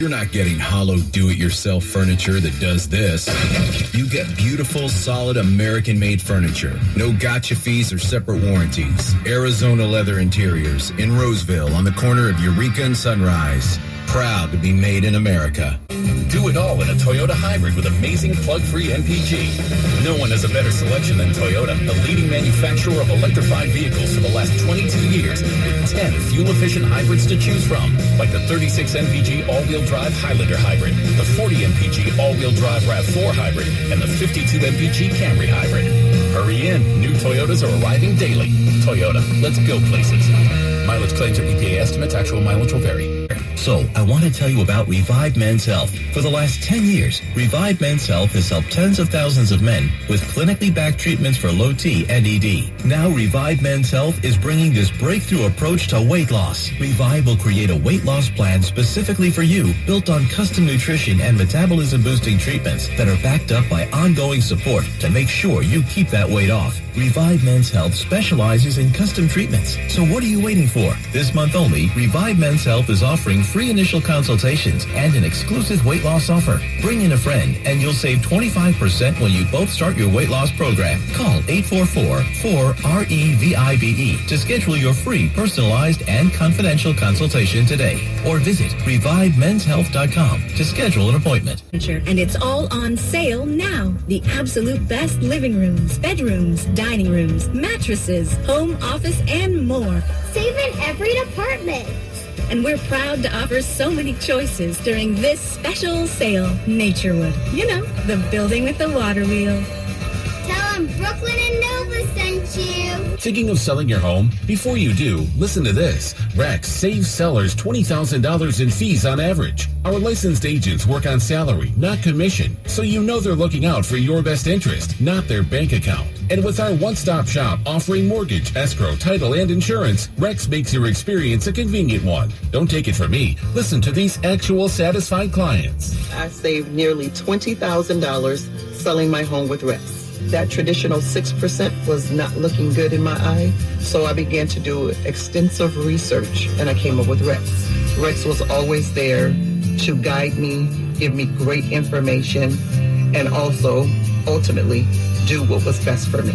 You're not getting hollow do-it-yourself furniture that does this. You get beautiful, solid American-made furniture. No gotcha fees or separate warranties. Arizona leather interiors in Roseville on the corner of Eureka and Sunrise. Proud to be made in America. Do it all in a Toyota hybrid with amazing plug-free MPG. No one has a better selection than Toyota, the leading manufacturer of electrified vehicles for the last 22 years, with 10 fuel-efficient hybrids to choose from, like the 36 MPG all-wheel drive Highlander hybrid, the 40 MPG all-wheel drive RAV4 hybrid, and the 52 MPG Camry hybrid. Hurry in, new Toyotas are arriving daily. Toyota, let's go places. Mileage claims or EPA estimates, actual mileage will vary. So, I want to tell you about Revive Men's Health. For the last 10 years, Revive Men's Health has helped tens of thousands of men with clinically backed treatments for low T and ED. Now, Revive Men's Health is bringing this breakthrough approach to weight loss. Revive will create a weight loss plan specifically for you, built on custom nutrition and metabolism-boosting treatments that are backed up by ongoing support to make sure you keep that weight off. Revive Men's Health specializes in custom treatments. So what are you waiting for? This month only, Revive Men's Health is offering free initial consultations and an exclusive weight loss offer. Bring in a friend and you'll save 25% when you both start your weight loss program. Call 844-4-REVIVE to schedule your free personalized and confidential consultation today. Or visit revivemenshealth.com to schedule an appointment. And it's all on sale now. The absolute best living rooms, bedrooms, dining rooms, mattresses, home office, and more. Save in every department. And we're proud to offer so many choices during this special sale. Naturewood. You know, the building with the water wheel. Tell them Brooklyn and Nova sent you. Thinking of selling your home? Before you do, listen to this. Rex saves sellers $20,000 in fees on average. Our licensed agents work on salary, not commission, so you know they're looking out for your best interest, not their bank account. And with our one-stop shop offering mortgage, escrow, title, and insurance, Rex makes your experience a convenient one. Don't take it from me. Listen to these actual satisfied clients. I saved nearly $20,000 selling my home with Rex. That traditional 6% was not looking good in my eye, so I began to do extensive research, and I came up with Rex. Rex was always there to guide me, give me great information, and also, ultimately, do what was best for me.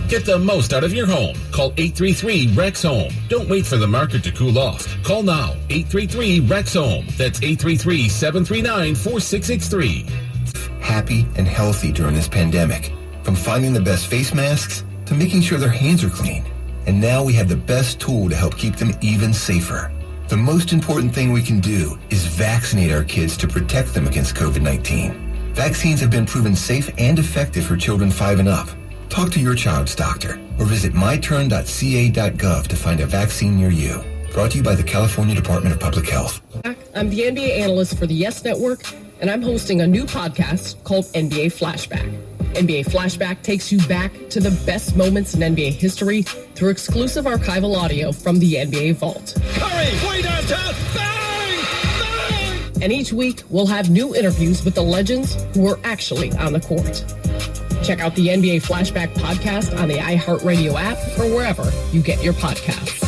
Get the most out of your home. Call 833-REX-HOME. Don't wait for the market to cool off. Call now, 833-REX-HOME. That's 833-739-4663. Happy and healthy during this pandemic. From finding the best face masks to making sure their hands are clean. And now we have the best tool to help keep them even safer. The most important thing we can do is vaccinate our kids to protect them against COVID-19. Vaccines have been proven safe and effective for children 5 and up. Talk to your child's doctor or visit myturn.ca.gov to find a vaccine near you. Brought to you by the California Department of Public Health. I'm the NBA analyst for the Yes Network, and I'm hosting a new podcast called NBA Flashback. NBA Flashback takes you back to the best moments in NBA history through exclusive archival audio from the NBA Vault. Curry, way downtown, bang! Bang! And each week, we'll have new interviews with the legends who are actually on the court. Check out the NBA Flashback podcast on the iHeart-Radio app or wherever you get your podcasts.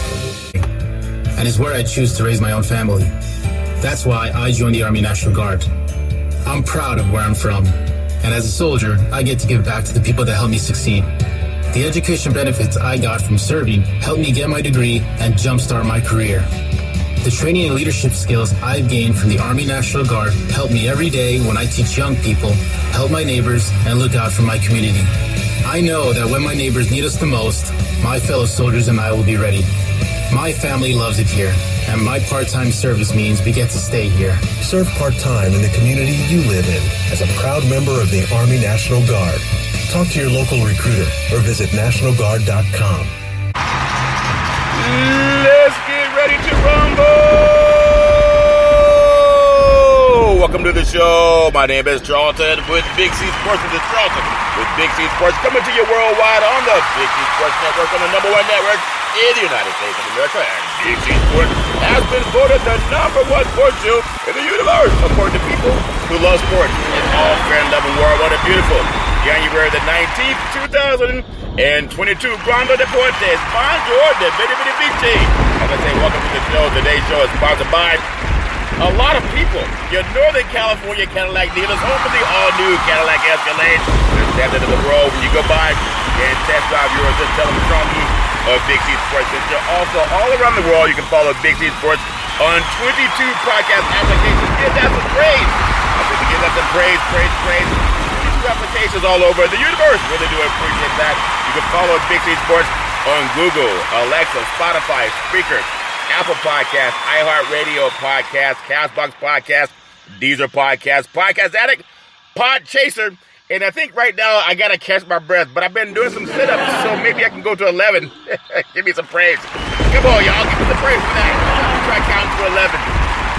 And it's where I choose to raise my own family. That's why I joined the Army National Guard. I'm proud of where I'm from. And as a soldier, I get to give back to the people that helped me succeed. The education benefits I got from serving helped me get my degree and jumpstart my career. The training and leadership skills I've gained from the Army National Guard help me every day when I teach young people, help my neighbors, and look out for my community. I know that when my neighbors need us the most, my fellow soldiers and I will be ready. My family loves it here, and my part-time service means we get to stay here. Serve part-time in the community you live in as a proud member of the Army National Guard. Talk to your local recruiter or visit nationalguard.com. Let's get ready to rumble! Welcome to the show. My name is Charlton with Big C Sports. This is Charlton with Big C Sports, coming to you worldwide on the Big C Sports Network, on the #1 network in the United States of America. And Big C Sports has been voted the #1 sports show in the universe, according to people who love sports in all fair and loving world. What a beautiful January the 19th, 2022. Grande Deportes, bonjour, de bitty bitty bitty. As I say, welcome to the show. Today's show is sponsored by a lot of people. Your Northern California Cadillac dealers, home of the all-new Cadillac Escalade. They're standard of the road. When you go by and test drive yours, just tell them from me of Big C Sports Center. Also, all around the world, you can follow Big C Sports on 22 podcast applications. Give that some praise. I think we give that some praise. 22 applications all over the universe. Really do appreciate that. You can follow Big C Sports on Google, Alexa, Spotify, Spreaker, Apple Podcasts, iHeart-Radio Podcast, Castbox Podcast, Deezer Podcast, Podcast Addict, Pod Chaser, and I think right now I gotta catch my breath, but I've been doing some sit-ups, so maybe I can go to 11. Give me some praise. Come on, y'all, give me the praise for that. Try counting to 11.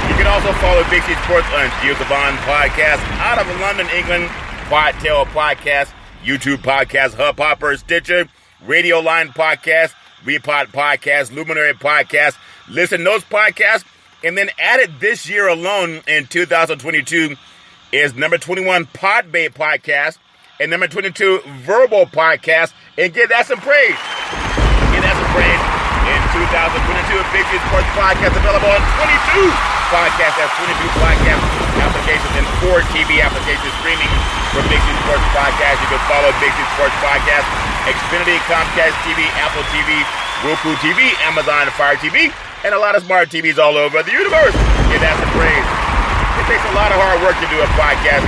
You can also follow Big C Sports on Giovanni Podcast, out of London, England, Podtail Podcast, YouTube Podcast, Hub Hopper, Stitcher, Radio Line Podcast, Repod Podcast, Luminary Podcast. Listen to those podcasts, and then added this year alone in 2022 is number 21 Podbay Podcast and number 22 Verbal Podcast, and give that some praise. Give that some praise. In 2022, a Big C Sports Podcast available on 22 podcasts. That's 22 podcast applications and 4 TV applications streaming for Big C Sports Podcast. You can follow Big C Sports Podcast, Xfinity, Comcast TV, Apple TV, Roku TV, Amazon Fire TV, and a lot of smart TVs all over the universe. Give that some praise. It takes a lot of hard work to do a podcast.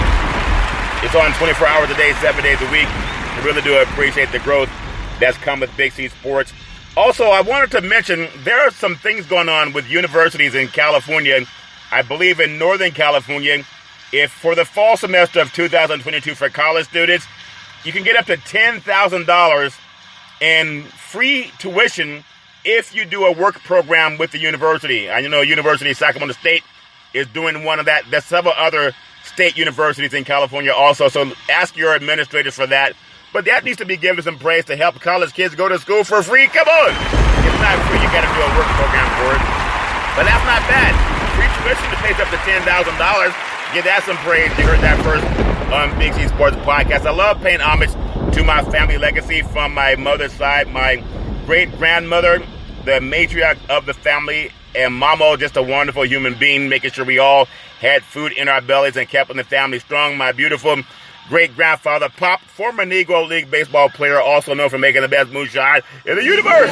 It's on 24 hours a day, 7 days a week. I really do appreciate the growth that's come with Big C Sports. Also, I wanted to mention there are some things going on with universities in California. I believe in Northern California, if for the fall semester of 2022 for college students, you can get up to $10,000 in free tuition if you do a work program with the university. I know University of Sacramento State is doing one of that. There's several other state universities in California also, so ask your administrators for that. But that needs to be given some praise to help college kids go to school for free. Come on! It's not free. You got to do a work program for it. But that's not bad. Free tuition to pay up to $10,000. Give that some praise. You heard that first on Big C Sports Podcast. I love paying homage to my family legacy from my mother's side. My great-grandmother, the matriarch of the family, and Mama, just a wonderful human being, making sure we all had food in our bellies and kept the family strong. My beautiful great-grandfather, Pop, former Negro League baseball player, also known for making the best moonshine in the universe.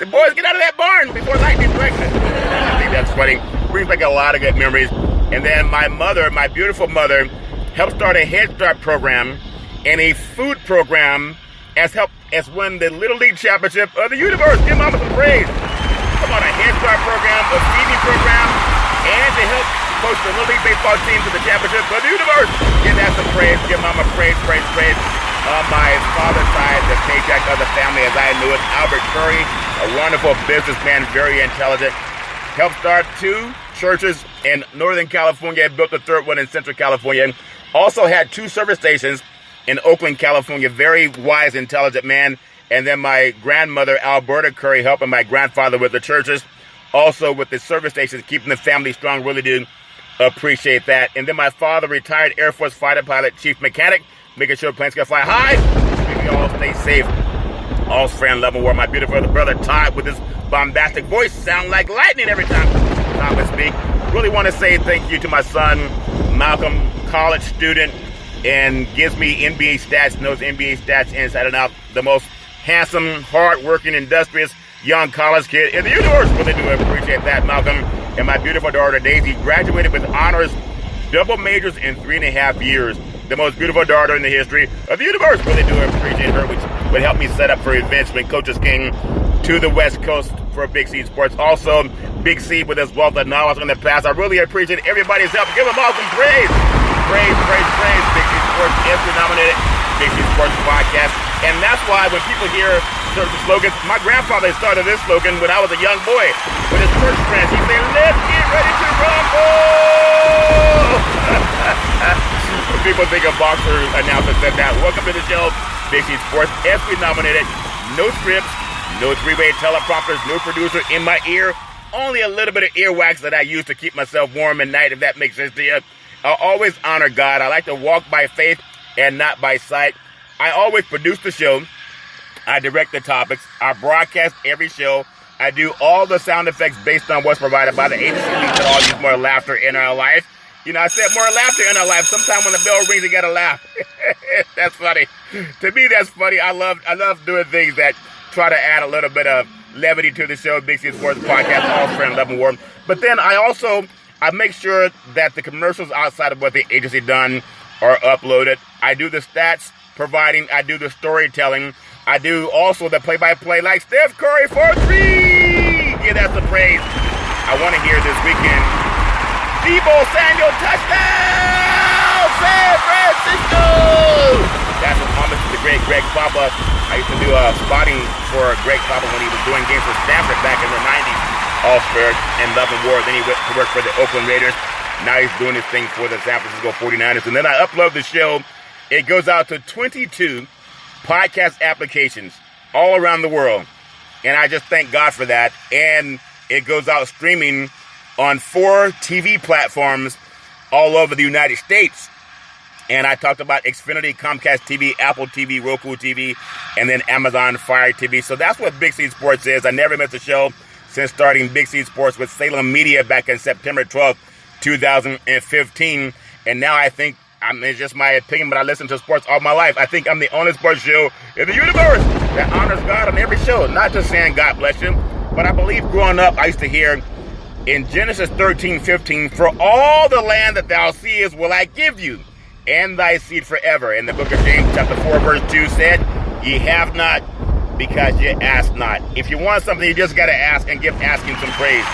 Boys, get out of that barn before lightning strikes it. I think that's funny. Brings back a lot of good memories. And then my mother, my beautiful mother, helped start a Head Start program and a food program as won the Little League Championship of the universe. Give Mama some praise. Come on, a Head Start program, a feeding program, and to help coach the Little League baseball team to the championship of the universe. Give that some praise. Give Mama praise. On my father's side, the paycheck of the family as I knew it, Albert Curry, a wonderful businessman, very intelligent. Helped start 2 churches in Northern California, built the 3rd one in Central California. Also had 2 service stations in Oakland, California. Very wise, intelligent man. And then my grandmother, Alberta Curry, helping my grandfather with the churches. Also with the service stations, keeping the family strong. Really do appreciate that. And then my father, retired Air Force fighter pilot, chief mechanic, making sure planes can fly high. We all stay safe. All's friend, love, and war. My beautiful brother Todd with his bombastic voice sound like lightning every time Todd would speak. Really want to say thank you to my son, Malcolm, college student, and gives me NBA stats, knows NBA stats inside and out. The most handsome, hard-working, industrious young college kid in the universe. Really do appreciate that, Malcolm. And my beautiful daughter, Daisy, graduated with honors, double majors in 3.5 years. The most beautiful daughter in the history of the universe. Really do appreciate her, which would help me set up for events when coaches came to the West Coast for Big C Sports. Also, Big C with his wealth of knowledge in the past. I really appreciate everybody's help. Give them all some praise. Praise. Big C Sports is nominated Big C Sports Podcast. And that's why when people hear certain slogans, my grandfather started this slogan when I was a young boy with his church friends. He said, "Let's get ready to rumble." When people think a boxer announcer said that, welcome to the show, Big C Sports. ESPY nominated, no scripts, no 3-way teleprompters, no producer in my ear, only a little bit of earwax that I use to keep myself warm at night, if that makes sense to you. I always honor God. I like to walk by faith and not by sight. I always produce the show. I direct the topics. I broadcast every show. I do all the sound effects based on what's provided by the agency. We can all use more laughter in our life. You know, I said more laughter in our life. Sometimes when the bell rings, you gotta laugh. That's funny. To me, that's funny. I love doing things that try to add a little bit of levity to the show. Big C Sports Podcast, all fair and love and warm. But then I make sure that the commercials outside of what the agency done are uploaded. I do the stats providing. I do the storytelling. I do also the play-by-play like Steph Curry for 3. Give that some praise. I want to hear this weekend. Debo Samuel touchdown! San Francisco! That's an homage to the great Greg Papa. I used to do spotting for Greg Papa when he was doing games for Stanford back in the 90s. All fair and love and war. Then he went to work for the Oakland Raiders. Now he's doing his thing for the San Francisco 49ers. And then I upload the show. It goes out to 22 podcast applications all around the world. And I just thank God for that. And it goes out streaming on 4 TV platforms all over the United States. And I talked about Xfinity, Comcast TV, Apple TV, Roku TV, and then Amazon Fire TV. So that's what Big C Sports is. I never missed a show since starting Big C Sports with Salem Media back in September 12th, 2015. And now I think, it's just my opinion, but I listen to sports all my life. I think I'm the only sports show in the universe that honors God on every show. Not just saying God bless you, but I believe growing up, I used to hear in Genesis 13:15, for all the land that thou seest will I give you, and thy seed forever. And the book of James chapter 4 verse 2 said, ye have not because you ask not. If you want something, you just got to ask and give asking some praise.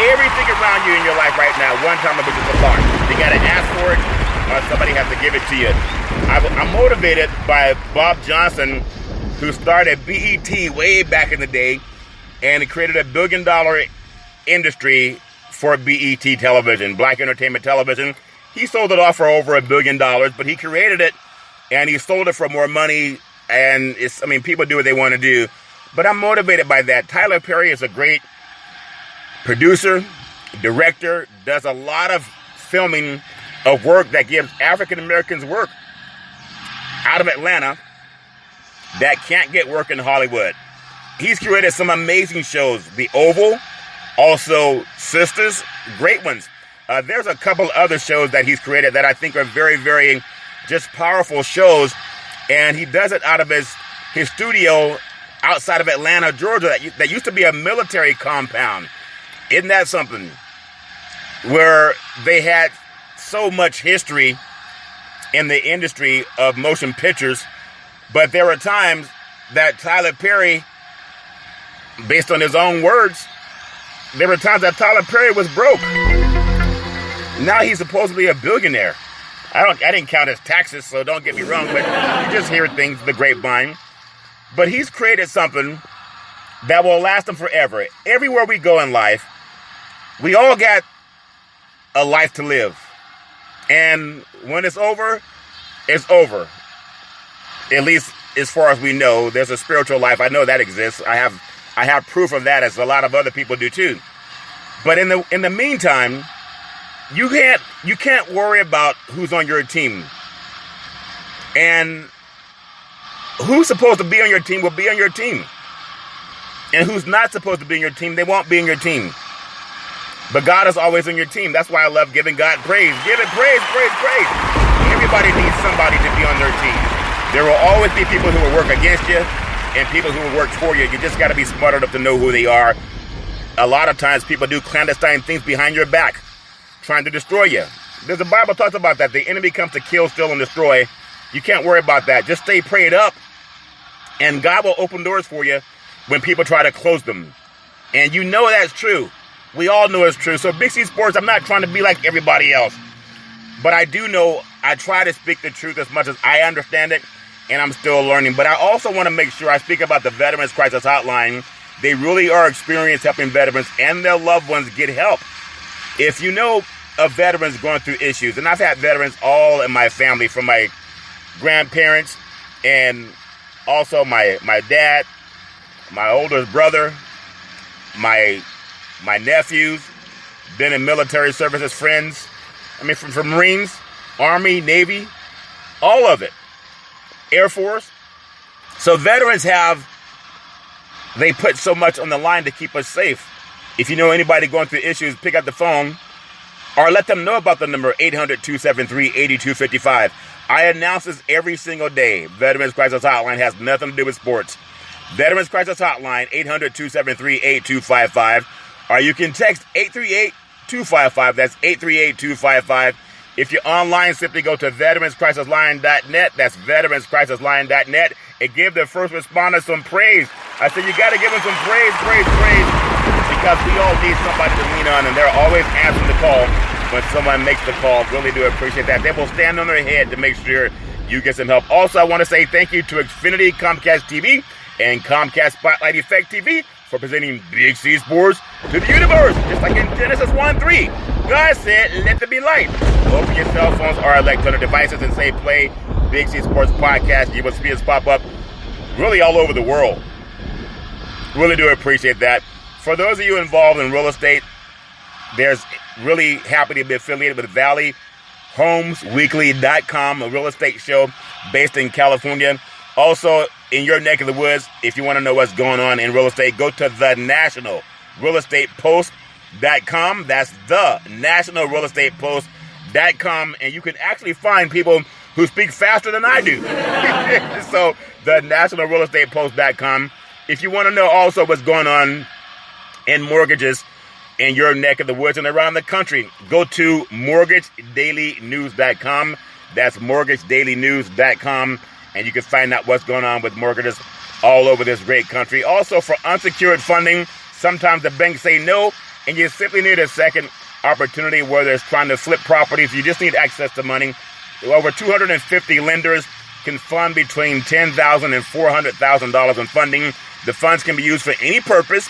Everything around you in your life right now, one time of it is a bar. You got to ask for it, or somebody has to give it to you. I'm motivated by Bob Johnson, who started BET way back in the day, and he created $1 billion industry for BET television, Black Entertainment Television. He sold it off for over $1 billion, but he created it, and he sold it for more money. And people do what they want to do, but I'm motivated by that. Tyler Perry is a great producer, director, does a lot of filming of work that gives African Americans work out of Atlanta that can't get work in Hollywood. He's created some amazing shows. The Oval, also Sisters, great ones. There's a couple other shows that he's created that I think are very, very just powerful shows. And he does it out of his studio outside of Atlanta, Georgia, that used to be a military compound. Isn't that something? Where they had so much history in the industry of motion pictures, but there were times that Tyler Perry, based on his own words, there were times that Tyler Perry was broke. Now he's supposedly a billionaire. I didn't count his taxes, so don't get me wrong, but you just hear things, the grapevine. But he's created something that will last him forever. Everywhere we go in life, we all got a life to live. And when it's over, it's over. At least as far as we know, there's a spiritual life. I know that exists. I have proof of that, as a lot of other people do too. But in the meantime, you can't worry about who's on your team. And who's supposed to be on your team will be on your team. And who's not supposed to be on your team, they won't be on your team. But God is always on your team. That's why I love giving God praise. Give it praise, praise, praise. Everybody needs somebody to be on their team. There will always be people who will work against you and people who will work for you. You just got to be smart enough to know who they are. A lot of times people do clandestine things behind your back, trying to destroy you. The Bible talks about that. The enemy comes to kill, steal, and destroy. You can't worry about that. Just stay prayed up, and God will open doors for you when people try to close them. And you know that's true. We all know it's true. So Big C Sports, I'm not trying to be like everybody else. But I do know I try to speak the truth as much as I understand it, and I'm still learning. But I also want to make sure I speak about the Veterans Crisis Hotline. They really are experienced helping veterans and their loved ones get help. If you know of veterans going through issues, and I've had veterans all in my family, from my grandparents and also my dad, my oldest brother, my nephews, been in military services, friends, from Marines, Army, Navy, all of it, Air Force. So veterans have they put so much on the line to keep us safe. If you know anybody going through issues, pick up the phone or let them know about the number 800-273-8255. I announce this every single day. Veterans Crisis Hotline has nothing to do with sports. Veterans Crisis Hotline, 800-273-8255. Or you can text 838-255. That's 838-255. If you're online, simply go to veteranscrisisline.net. That's veteranscrisisline.net. And give the first responders some praise. I said you got to give them some praise. Because we all need somebody to lean on. And they're always answering the call when someone makes the call. Really do appreciate that. They will stand on their head to make sure you get some help. Also, I want to say thank you to Xfinity Comcast TV and Comcast Spotlight Effect TV for presenting Big C Sports to the universe. Just like in Genesis 1:3. God said, let there be light. Open your cell phones or electronic devices and say play Big C Sports Podcast. You will see us pop up really all over the world. Really do appreciate that. For those of you involved in real estate, there's really happy to be affiliated with ValleyHomesWeekly.com, a real estate show based in California. Also, in your neck of the woods, if you want to know what's going on in real estate, go to the National Real Estate Post.com. That's the National Real Estate Post.com. And you can actually find people who speak faster than I do. So, the National Real Estate Post.com. If you want to know also what's going on in mortgages in your neck of the woods and around the country, go to mortgagedailynews.com. That's mortgagedailynews.com. And you can find out what's going on with mortgages all over this great country. Also, for unsecured funding, sometimes the banks say no, and you simply need a second opportunity where they're trying to flip properties. You just need access to money. Over 250 lenders can fund between $10,000 and $400,000 in funding. The funds can be used for any purpose: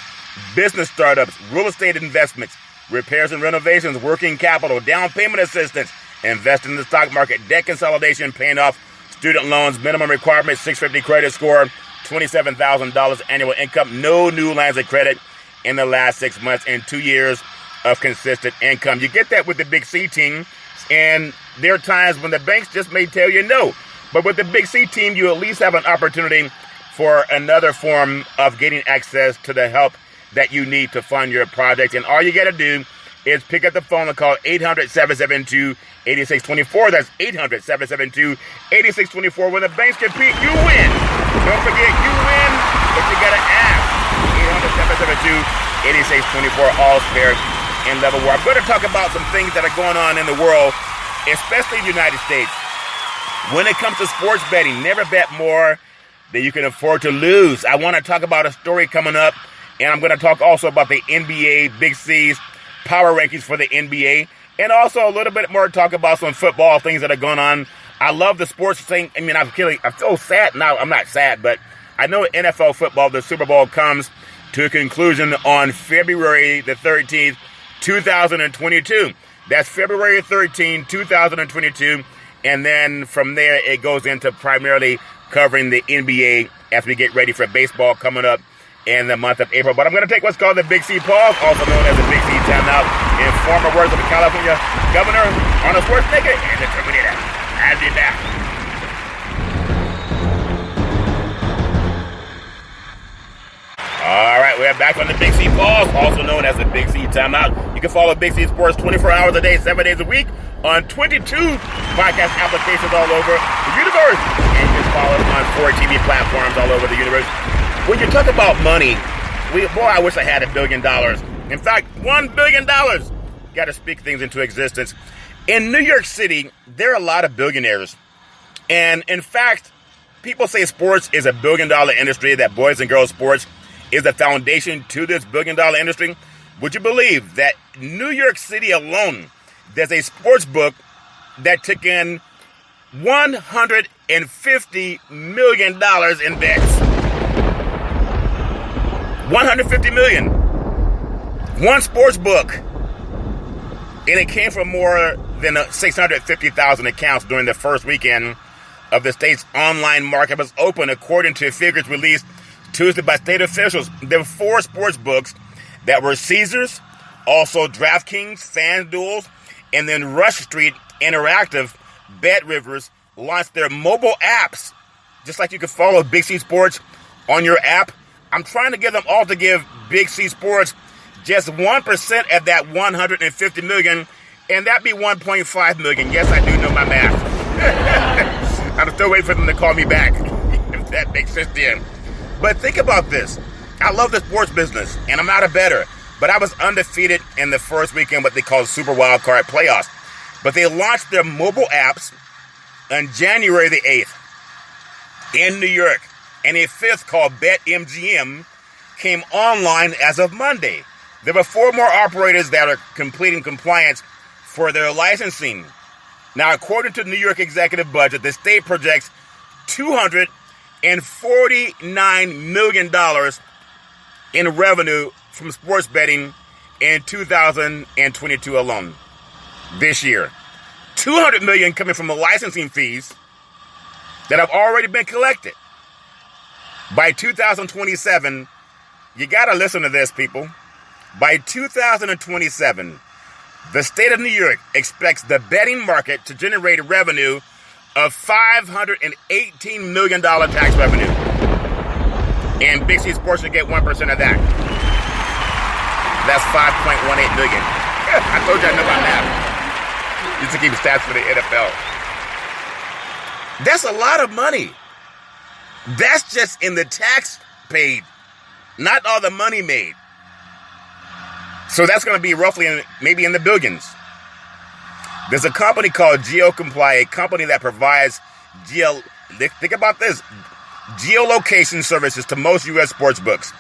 business startups, real estate investments, repairs and renovations, working capital, down payment assistance, invest in the stock market, debt consolidation, paying off student loans, minimum requirements, 650 credit score, $27,000 annual income, no new lines of credit in the last 6 months, and 2 years of consistent income. You get that with the Big C team, and there are times when the banks just may tell you no. But with the Big C team, you at least have an opportunity for another form of getting access to the help that you need to fund your project. And all you got to do is pick up the phone and call 800-772-8624. That's 800-772-8624. When the banks compete, you win. Don't forget, you win, but you got to ask. 800-772-8624, all fair and level war. I'm going to talk about some things that are going on in the world, especially the United States. When it comes to sports betting, never bet more than you can afford to lose. I want to talk about a story coming up, and I'm going to talk also about the NBA, Big C's power rankings for the NBA, and also a little bit more talk about some football things that are going on. I love the sports thing. I mean, I'm so sad now. I'm not sad, but I know NFL football, the Super Bowl, comes to a conclusion on February the 13th, 2022. That's February 13, 2022. And then from there, it goes into primarily covering the NBA as we get ready for baseball coming up in the month of April. But I'm going to take what's called the Big C pause, also known as the Big C timeout, in former words of the California Governor Arnold Schwarzenegger and the Terminator. I'll be back. All right, we're back on the Big C pause, also known as the Big C timeout. You can follow Big C Sports 24 hours a day, 7 days a week on 22 podcast applications all over the universe. And you can follow us on 4 TV platforms all over the universe. When you talk about money, I wish I had $1 billion. In fact, $1 billion. Got to speak things into existence. In New York City, there are a lot of billionaires. And in fact, people say sports is a $1 billion industry, that boys and girls sports is the foundation to this $1 billion industry. Would you believe that New York City alone, there's a sports book that took in $150 million in bets. $150 million. One sports book. And it came from more than 650,000 accounts during the first weekend of the state's online market was open, according to figures released Tuesday by state officials. There were 4 sports books that were Caesars, also DraftKings, FanDuel, and then Rush Street Interactive, Bet Rivers, launched their mobile apps. Just like you can follow Big C Sports on your app, I'm trying to get them all to give Big C Sports just 1% of that $150 million, and that'd be $1.5 million. Yes, I do know my math. I'm still waiting for them to call me back, if that makes sense to you. But think about this. I love the sports business, and I'm not a bettor, but I was undefeated in the first weekend, what they call Super Wild Card Playoffs. But they launched their mobile apps on January the 8th in New York, and a fifth called BetMGM came online as of Monday. There were 4 more operators that are completing compliance for their licensing. Now, according to the New York executive budget, the state projects $249 million in revenue from sports betting in 2022 alone. This year. $200 million coming from the licensing fees that have already been collected. By 2027, you got to listen to this, people. By 2027, the state of New York expects the betting market to generate revenue of $518 million tax revenue. And Big C Sports should get 1% of that. That's $5.18 million. I told you I know my math. Used to keep stats for the NFL. That's a lot of money. That's just in the tax paid, not all the money made. So that's going to be roughly maybe in the billions. There's a company called GeoComply, a company that provides think about this, geolocation services to most U.S. sports books.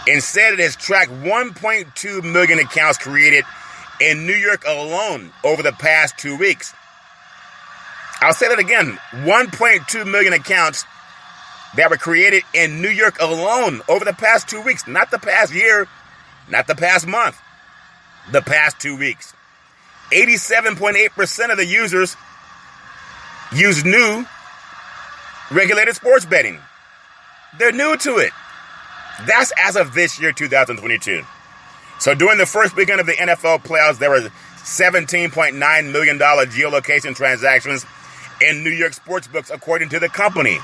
Instead, it has tracked 1.2 million accounts created in New York alone over the past 2 weeks. I'll say that again, 1.2 million accounts that were created in New York alone over the past 2 weeks. Not the past year, not the past month, the past 2 weeks. 87.8% of the users use new regulated sports betting. They're new to it. That's as of this year, 2022. So during the first weekend of the NFL playoffs, there were $17.9 million geolocation transactions in New York sportsbooks, according to the company.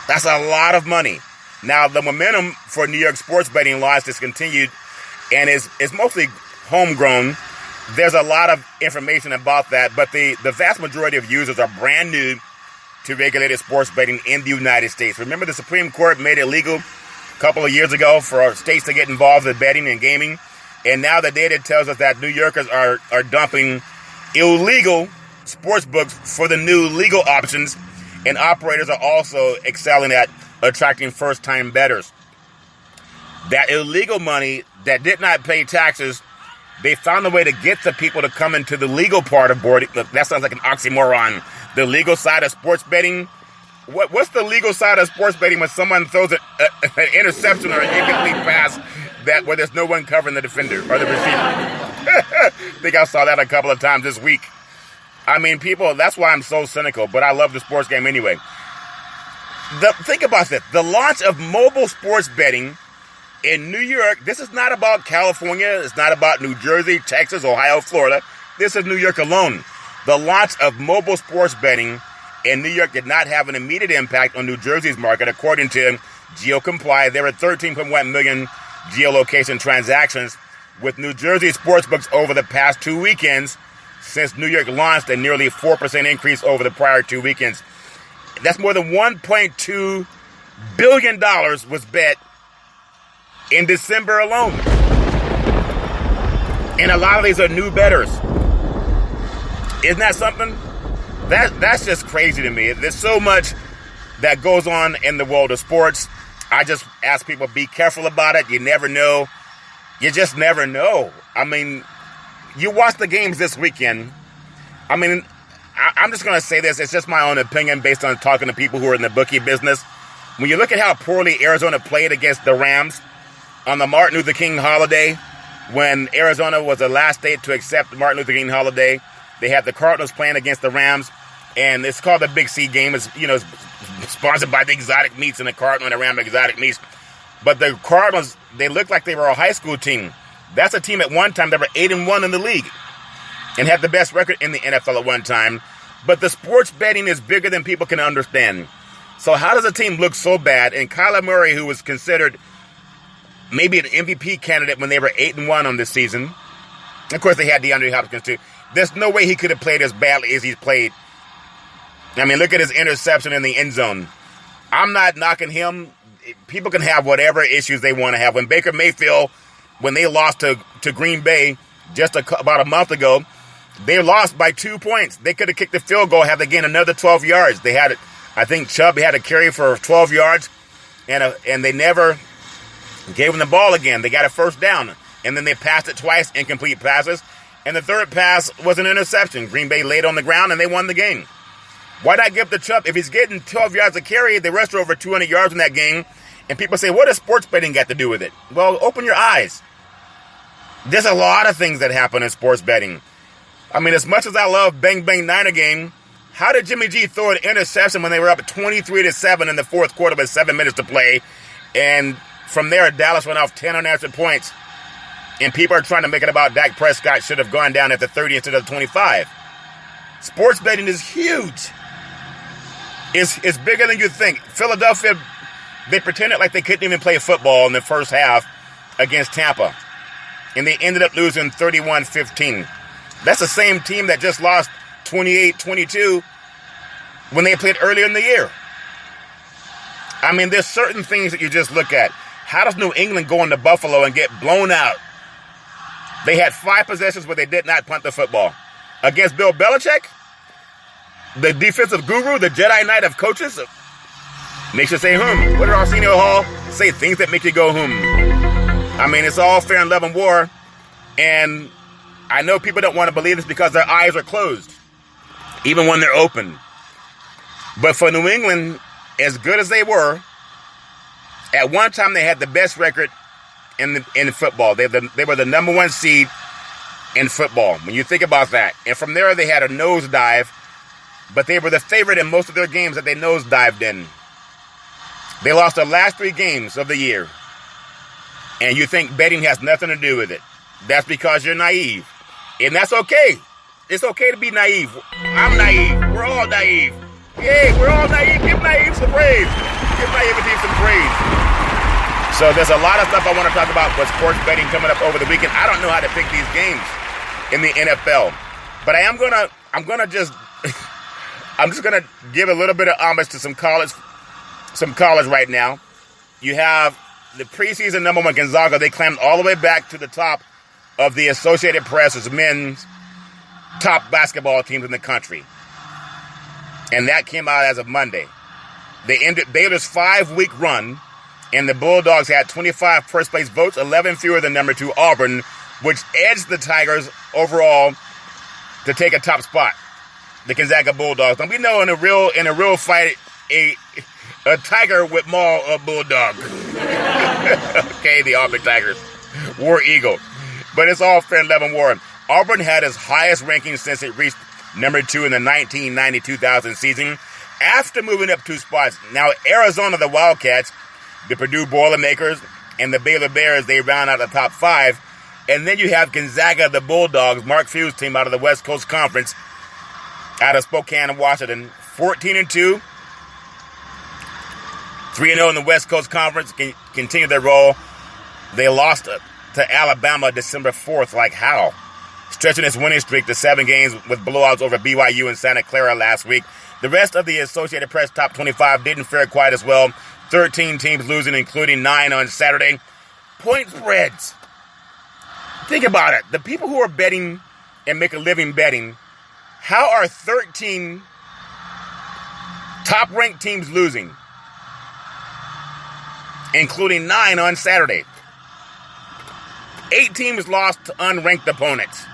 That's a lot of money. Now, the momentum for New York sports betting laws has continued and is mostly homegrown. There's a lot of information about that, but the vast majority of users are brand new to regulated sports betting in the United States. Remember, the Supreme Court made it legal a couple of years ago for states to get involved in betting and gaming, and now the data tells us that New Yorkers are dumping illegal sports books for the new legal options, and operators are also excelling at attracting first-time bettors. That illegal money that did not pay taxes, they found a way to get the people to come into the legal part of boarding. Look, that sounds like an oxymoron. The legal side of sports betting. What's the legal side of sports betting when someone throws an interception or an incomplete pass where there's no one covering the defender or the receiver? I think I saw that a couple of times this week. I mean, people, that's why I'm so cynical, but I love the sports game anyway. Think about this. The launch of mobile sports betting in New York, this is not about California. It's not about New Jersey, Texas, Ohio, Florida. This is New York alone. The launch of mobile sports betting in New York did not have an immediate impact on New Jersey's market. According to GeoComply, there were 13.1 million geolocation transactions with New Jersey sportsbooks over the past 2 weekends since New York launched, a nearly 4% increase over the prior 2 weekends. That's more than $1.2 billion was bet in December alone. And a lot of these are new bettors. Isn't that something? That's just crazy to me. There's so much that goes on in the world of sports. I just ask people, be careful about it. You never know. You just never know. I mean, you watch the games this weekend. I mean, I'm just going to say this. It's just my own opinion based on talking to people who are in the bookie business. When you look at how poorly Arizona played against the Rams on the Martin Luther King holiday, when Arizona was the last state to accept the Martin Luther King holiday, they had the Cardinals playing against the Rams, and it's called the Big C game. It's, it's sponsored by the Exotic Meats and the Cardinal and the Ram Exotic Meats. But the Cardinals, they looked like they were a high school team. That's a team at one time that were 8-1 in the league and had the best record in the NFL at one time. But the sports betting is bigger than people can understand. So how does a team look so bad? And Kyler Murray, who was considered maybe an MVP candidate when they were 8-1 on this season. Of course, they had DeAndre Hopkins too. There's no way he could have played as badly as he's played. I mean, look at his interception in the end zone. I'm not knocking him. People can have whatever issues they want to have. When Baker Mayfield, when they lost to Green Bay just about a month ago, they lost by 2 points. They could have kicked the field goal, have they gained another 12 yards. They had, I think Chubb had a carry for 12 yards, and they never gave him the ball again. They got a first down, and then they passed it twice, incomplete passes, and the third pass was an interception. Green Bay laid on the ground, and they won the game. Why not give the Chubb? If he's getting 12 yards a carry, they rushed over 200 yards in that game, and people say, what does sports betting got to do with it? Well, open your eyes. There's a lot of things that happen in sports betting. I mean, as much as I love Bang Bang Niner game, how did Jimmy G throw an interception when they were up 23-7 in the fourth quarter with 7 minutes to play, and from there, Dallas went off 10 unanswered points, and people are trying to make it about Dak Prescott should have gone down at the 30 instead of the 25. Sports betting is huge. It's bigger than you think. Philadelphia, they pretended like they couldn't even play football in the first half against Tampa, and they ended up losing 31-15. That's the same team that just lost 28-22 when they played earlier in the year. I mean, there's certain things that you just look at. How does New England go into Buffalo and get blown out? They had 5 possessions where they did not punt the football. Against Bill Belichick, the defensive guru, the Jedi Knight of coaches, makes you say, What did Arsenio Hall say? Things that make you go, I mean, it's all fair and love and war. And I know people don't want to believe this because their eyes are closed, even when they're open. But for New England, as good as they were, at one time they had the best record in football. They were the number 1 seed in football, when you think about that. And from there, they had a nosedive, but they were the favorite in most of their games that they nosedived in. They lost the last 3 games of the year. And you think betting has nothing to do with it. That's because you're naive. And that's okay. It's okay to be naive. I'm naive. We're all naive. Yay, we're all naive. Give naive some praise. Give naivety some praise. So there's a lot of stuff I want to talk about with sports betting coming up over the weekend. I don't know how to pick these games in the NFL. But I'm just gonna give a little bit of homage to some college right now. You have the preseason number 1 Gonzaga. They climbed all the way back to the top of the Associated Press as men's top basketball teams in the country. And that came out as of Monday. They ended Baylor's 5-week run, and the Bulldogs had 25 first-place votes, 11 fewer than number 2 Auburn, which edged the Tigers overall to take a top spot. The Gonzaga Bulldogs. And we know in a real fight, a Tiger would maul a Bulldog. Okay, the Auburn Tigers. War Eagle. But it's all fair and love and war. Auburn had its highest ranking since it reached number 2 in the 1990-2000 season, after moving up 2 spots. Now, Arizona, the Wildcats, the Purdue Boilermakers, and the Baylor Bears, they round out the top 5. And then you have Gonzaga, the Bulldogs, Mark Few's team out of the West Coast Conference, out of Spokane, Washington, 14-2. 3-0 in the West Coast Conference, continue their roll. They lost to Alabama December 4th, like how? Stretching its winning streak to 7 games with blowouts over BYU and Santa Clara last week. The rest of the Associated Press top 25 didn't fare quite as well. 13 teams losing, including 9 on Saturday. Point spreads. Think about it. The people who are betting and make a living betting, how are 13 top-ranked teams losing, including 9 on Saturday? 8 teams lost to unranked opponents.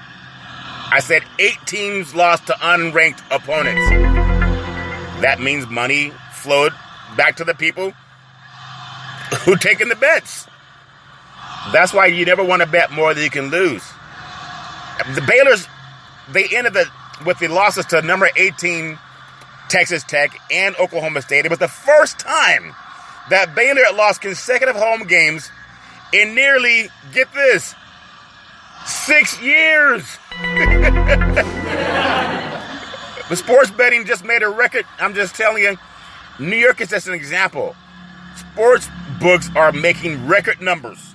I said 8 teams lost to unranked opponents. That means money flowed back to the people who taken the bets. That's why you never want to bet more than you can lose. The Baylors, they ended with the losses to number 18 Texas Tech and Oklahoma State. It was the first time that Baylor had lost consecutive home games in nearly, get this, 6 years. The sports betting just made a record. I'm just telling you, New York is just an example. Sports books are making record numbers.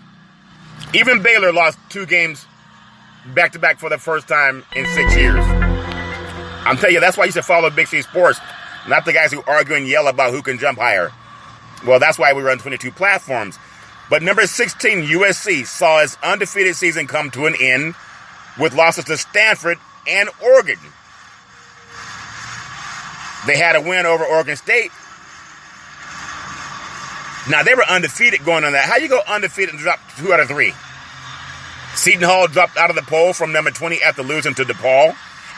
Even Baylor lost 2 games back-to-back for the first time in 6 years. I'm telling you, that's why you should follow Big C Sports, not the guys who argue and yell about who can jump higher. Well, that's why we run 22 platforms. But number 16, USC, saw its undefeated season come to an end with losses to Stanford and Oregon. They had a win over Oregon State. Now, they were undefeated going on that. How you go undefeated and drop 2 out of 3? Seton Hall dropped out of the poll from number 20 after losing to DePaul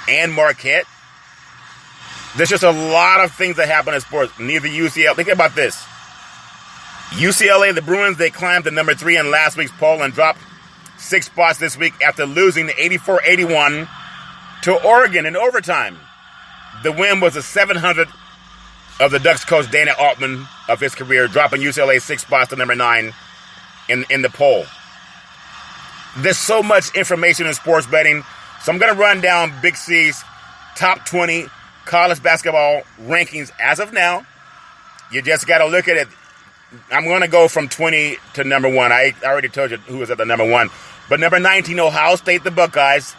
and Marquette. There's just a lot of things that happen in sports. Neither UCLA. Think about this. UCLA, the Bruins, they climbed to number 3 in last week's poll and dropped 6 spots this week after losing 84-81 to Oregon in overtime. The win was the 700th of the Ducks coach Dana Altman of his career, dropping UCLA 6 spots to number 9 in the poll. There's so much information in sports betting, so I'm going to run down Big C's top 20 college basketball rankings as of now. You just got to look at it. I'm going to go from 20 to number 1. I already told you who was at the number 1. But number 19, Ohio State, the Buckeyes.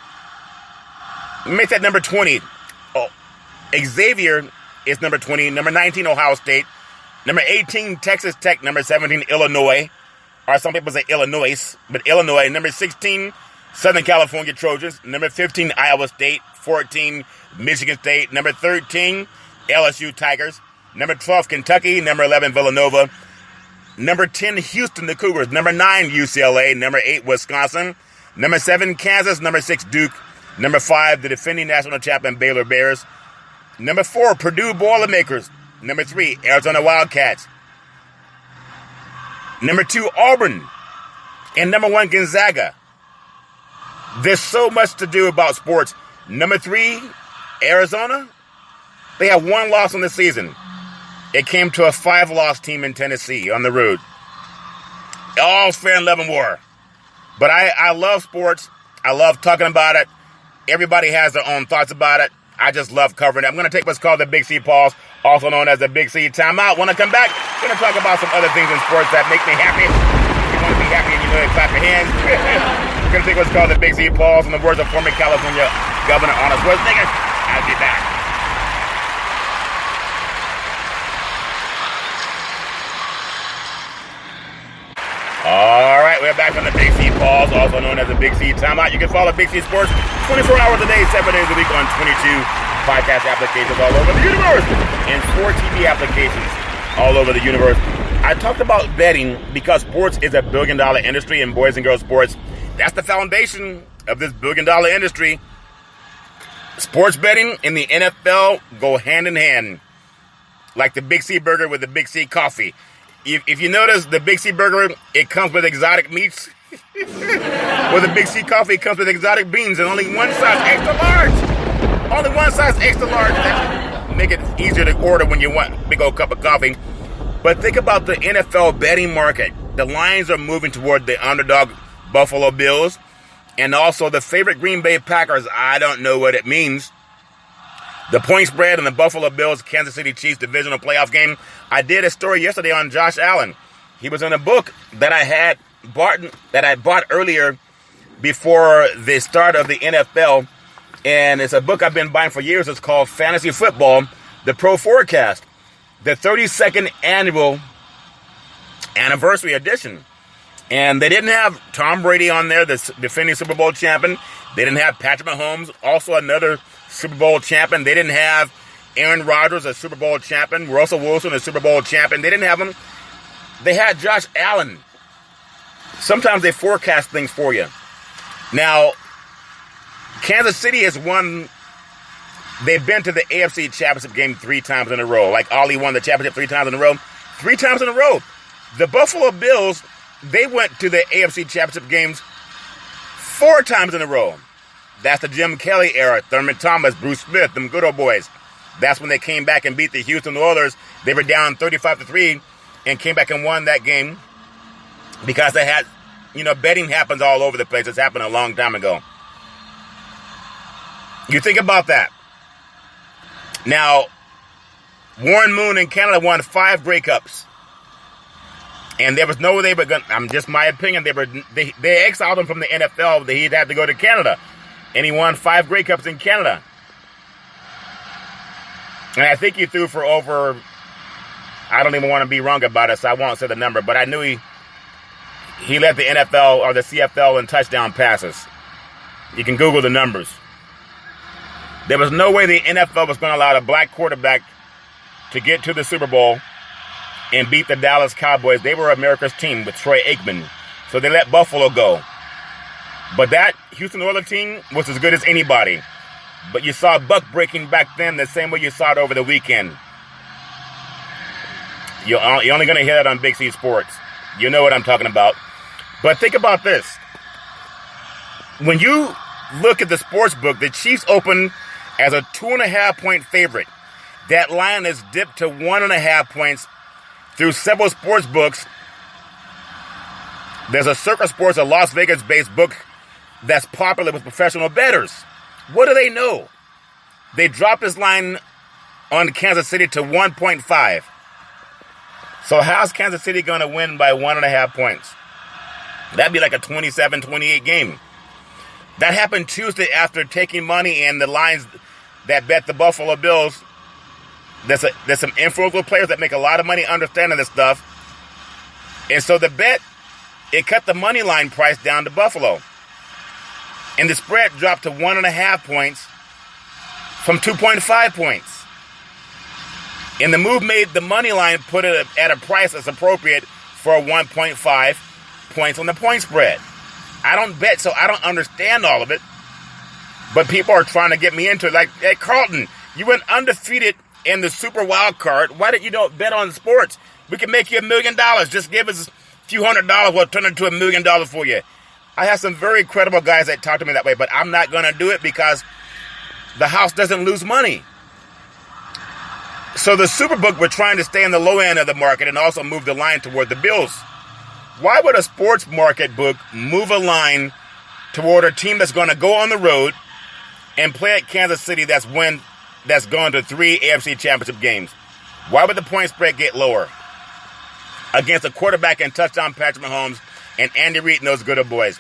Make that number 20. Oh, Xavier is number 20. Number 19, Ohio State. Number 18, Texas Tech. Number 17, Illinois. Or some people say Illinois, but Illinois. Number 16, Southern California Trojans. Number 15, Iowa State. 14, Michigan State. Number 13, LSU Tigers. Number 12, Kentucky. Number 11, Villanova. Number 10, Houston, the Cougars. Number 9, UCLA. Number 8, Wisconsin. Number 7, Kansas. Number 6, Duke. Number 5, the defending national champion Baylor Bears. Number 4, Purdue Boilermakers. Number 3, Arizona Wildcats. Number 2, Auburn. And number 1, Gonzaga. There's so much to do about sports. Number 3, Arizona. They have 1 loss on the season. It came to a 5-loss team in Tennessee on the road. All fair and love and war. But I love sports. I love talking about it. Everybody has their own thoughts about it. I just love covering it. I'm going to take what's called the Big C pause, also known as the Big C timeout. When I come back, I'm going to talk about some other things in sports that make me happy. If you want to be happy and you know it, clap your hands. We're going to take what's called the Big C pause in the words of former California Governor Arnold Schwarzenegger. I'll be back. All right, we're back on the Big C pause, also known as the Big C timeout. You can follow Big C Sports 24 hours a day, 7 days a week on 22 podcast applications all over the universe and 4 TV applications all over the universe. I talked about betting because sports is a billion-dollar industry, and boys and girls sports, that's the foundation of this billion-dollar industry. Sports betting and the NFL go hand in hand, like the Big C burger with the Big C coffee. If you notice, the Big C burger, it comes with exotic meats. Well, the Big C coffee comes with exotic beans and only 1 size extra large. Only 1 size extra large. That make it easier to order when you want a big old cup of coffee. But think about the NFL betting market. The lines are moving toward the underdog Buffalo Bills and also the favorite Green Bay Packers. I don't know what it means. The point spread in the Buffalo Bills Kansas City Chiefs divisional playoff game. I did a story yesterday on Josh Allen. He was in a book that I bought earlier before the start of the NFL, and it's a book I've been buying for years. It's called Fantasy Football: The Pro Forecast, the 32nd anniversary edition. And they didn't have Tom Brady on there, the defending Super Bowl champion. They didn't have Patrick Mahomes, also another Super Bowl champion. They didn't have Aaron Rodgers, a Super Bowl champion. Russell Wilson, a Super Bowl champion. They didn't have him. They had Josh Allen. Sometimes they forecast things for you. Now, Kansas City has won. They've been to the AFC Championship game 3 times in a row. Like Ali won the championship 3 times in a row. 3 times in a row. The Buffalo Bills, they went to the AFC Championship games 4 times in a row. That's the Jim Kelly era. Thurman Thomas, Bruce Smith, them good old boys. That's when they came back and beat the Houston Oilers. They were down 35-3 and came back and won that game because they had, betting happens all over the place. It's happened a long time ago. You think about that. Now, Warren Moon in Canada won 5 Grey Cups. And there was no way they were going to, just my opinion, they exiled him from the NFL. He'd have to go to Canada. And he won 5 Grey Cups in Canada. And I think he threw for over, I don't even want to be wrong about it, so I won't say the number, but I knew he led the NFL or the CFL in touchdown passes. You can Google the numbers. There was no way the NFL was going to allow a black quarterback to get to the Super Bowl and beat the Dallas Cowboys. They were America's team with Troy Aikman. So they let Buffalo go. But that Houston Oilers team was as good as anybody. But you saw buck breaking back then the same way you saw it over the weekend. You're only going to hear that on Big C Sports. You know what I'm talking about. But think about this. When you look at the sports book, the Chiefs open as a 2.5-point favorite. That line is dipped to 1.5 points through several sports books. There's a Circa Sports, a Las Vegas-based book that's popular with professional bettors. What do they know? They dropped this line on Kansas City to 1.5. So how's Kansas City going to win by 1.5 points? That'd be like a 27-28 game. That happened Tuesday after taking money and the lines that bet the Buffalo Bills. There's some influential players that make a lot of money understanding this stuff. And so the bet, it cut the money line price down to Buffalo. And the spread dropped to 1.5 points from 2.5 points. And the move made the money line put it at a price that's appropriate for 1.5 points on the point spread. I don't bet, so I don't understand all of it. But people are trying to get me into it. Like, hey, Carlton, you went undefeated in the Super Wild Card. Why did you don't bet on sports? We can make you $1 million. Just give us a few $100. We'll turn it into $1 million for you. I have some very credible guys that talk to me that way, but I'm not going to do it because the house doesn't lose money. So the Superbook, we're trying to stay in the low end of the market and also move the line toward the Bills. Why would a sports market book move a line toward a team that's going to go on the road and play at Kansas City that's gone to 3 AFC Championship games? Why would the point spread get lower against a quarterback and touchdown Patrick Mahomes and Andy Reid and those good old boys?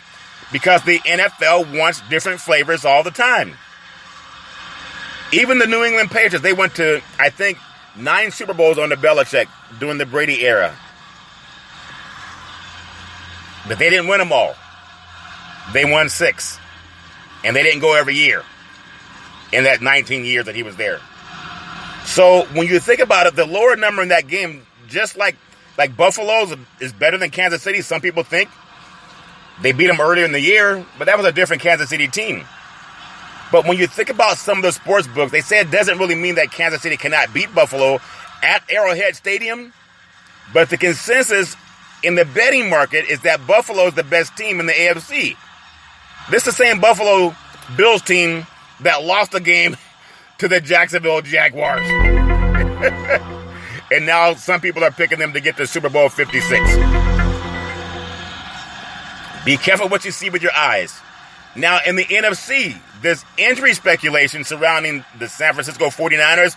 Because the NFL wants different flavors all the time. Even the New England Patriots, they went to, I think, 9 Super Bowls under Belichick during the Brady era. But they didn't win them all. They won 6. And they didn't go every year in that 19 years that he was there. So when you think about it, the lower number in that game, just like Buffalo's is better than Kansas City, some people think. They beat them earlier in the year, but that was a different Kansas City team. But when you think about some of the sports books, they say it doesn't really mean that Kansas City cannot beat Buffalo at Arrowhead Stadium. But the consensus in the betting market is that Buffalo is the best team in the AFC. This is the same Buffalo Bills team that lost the game to the Jacksonville Jaguars. And now some people are picking them to get to Super Bowl 56. Be careful what you see with your eyes. Now, in the NFC, there's injury speculation surrounding the San Francisco 49ers.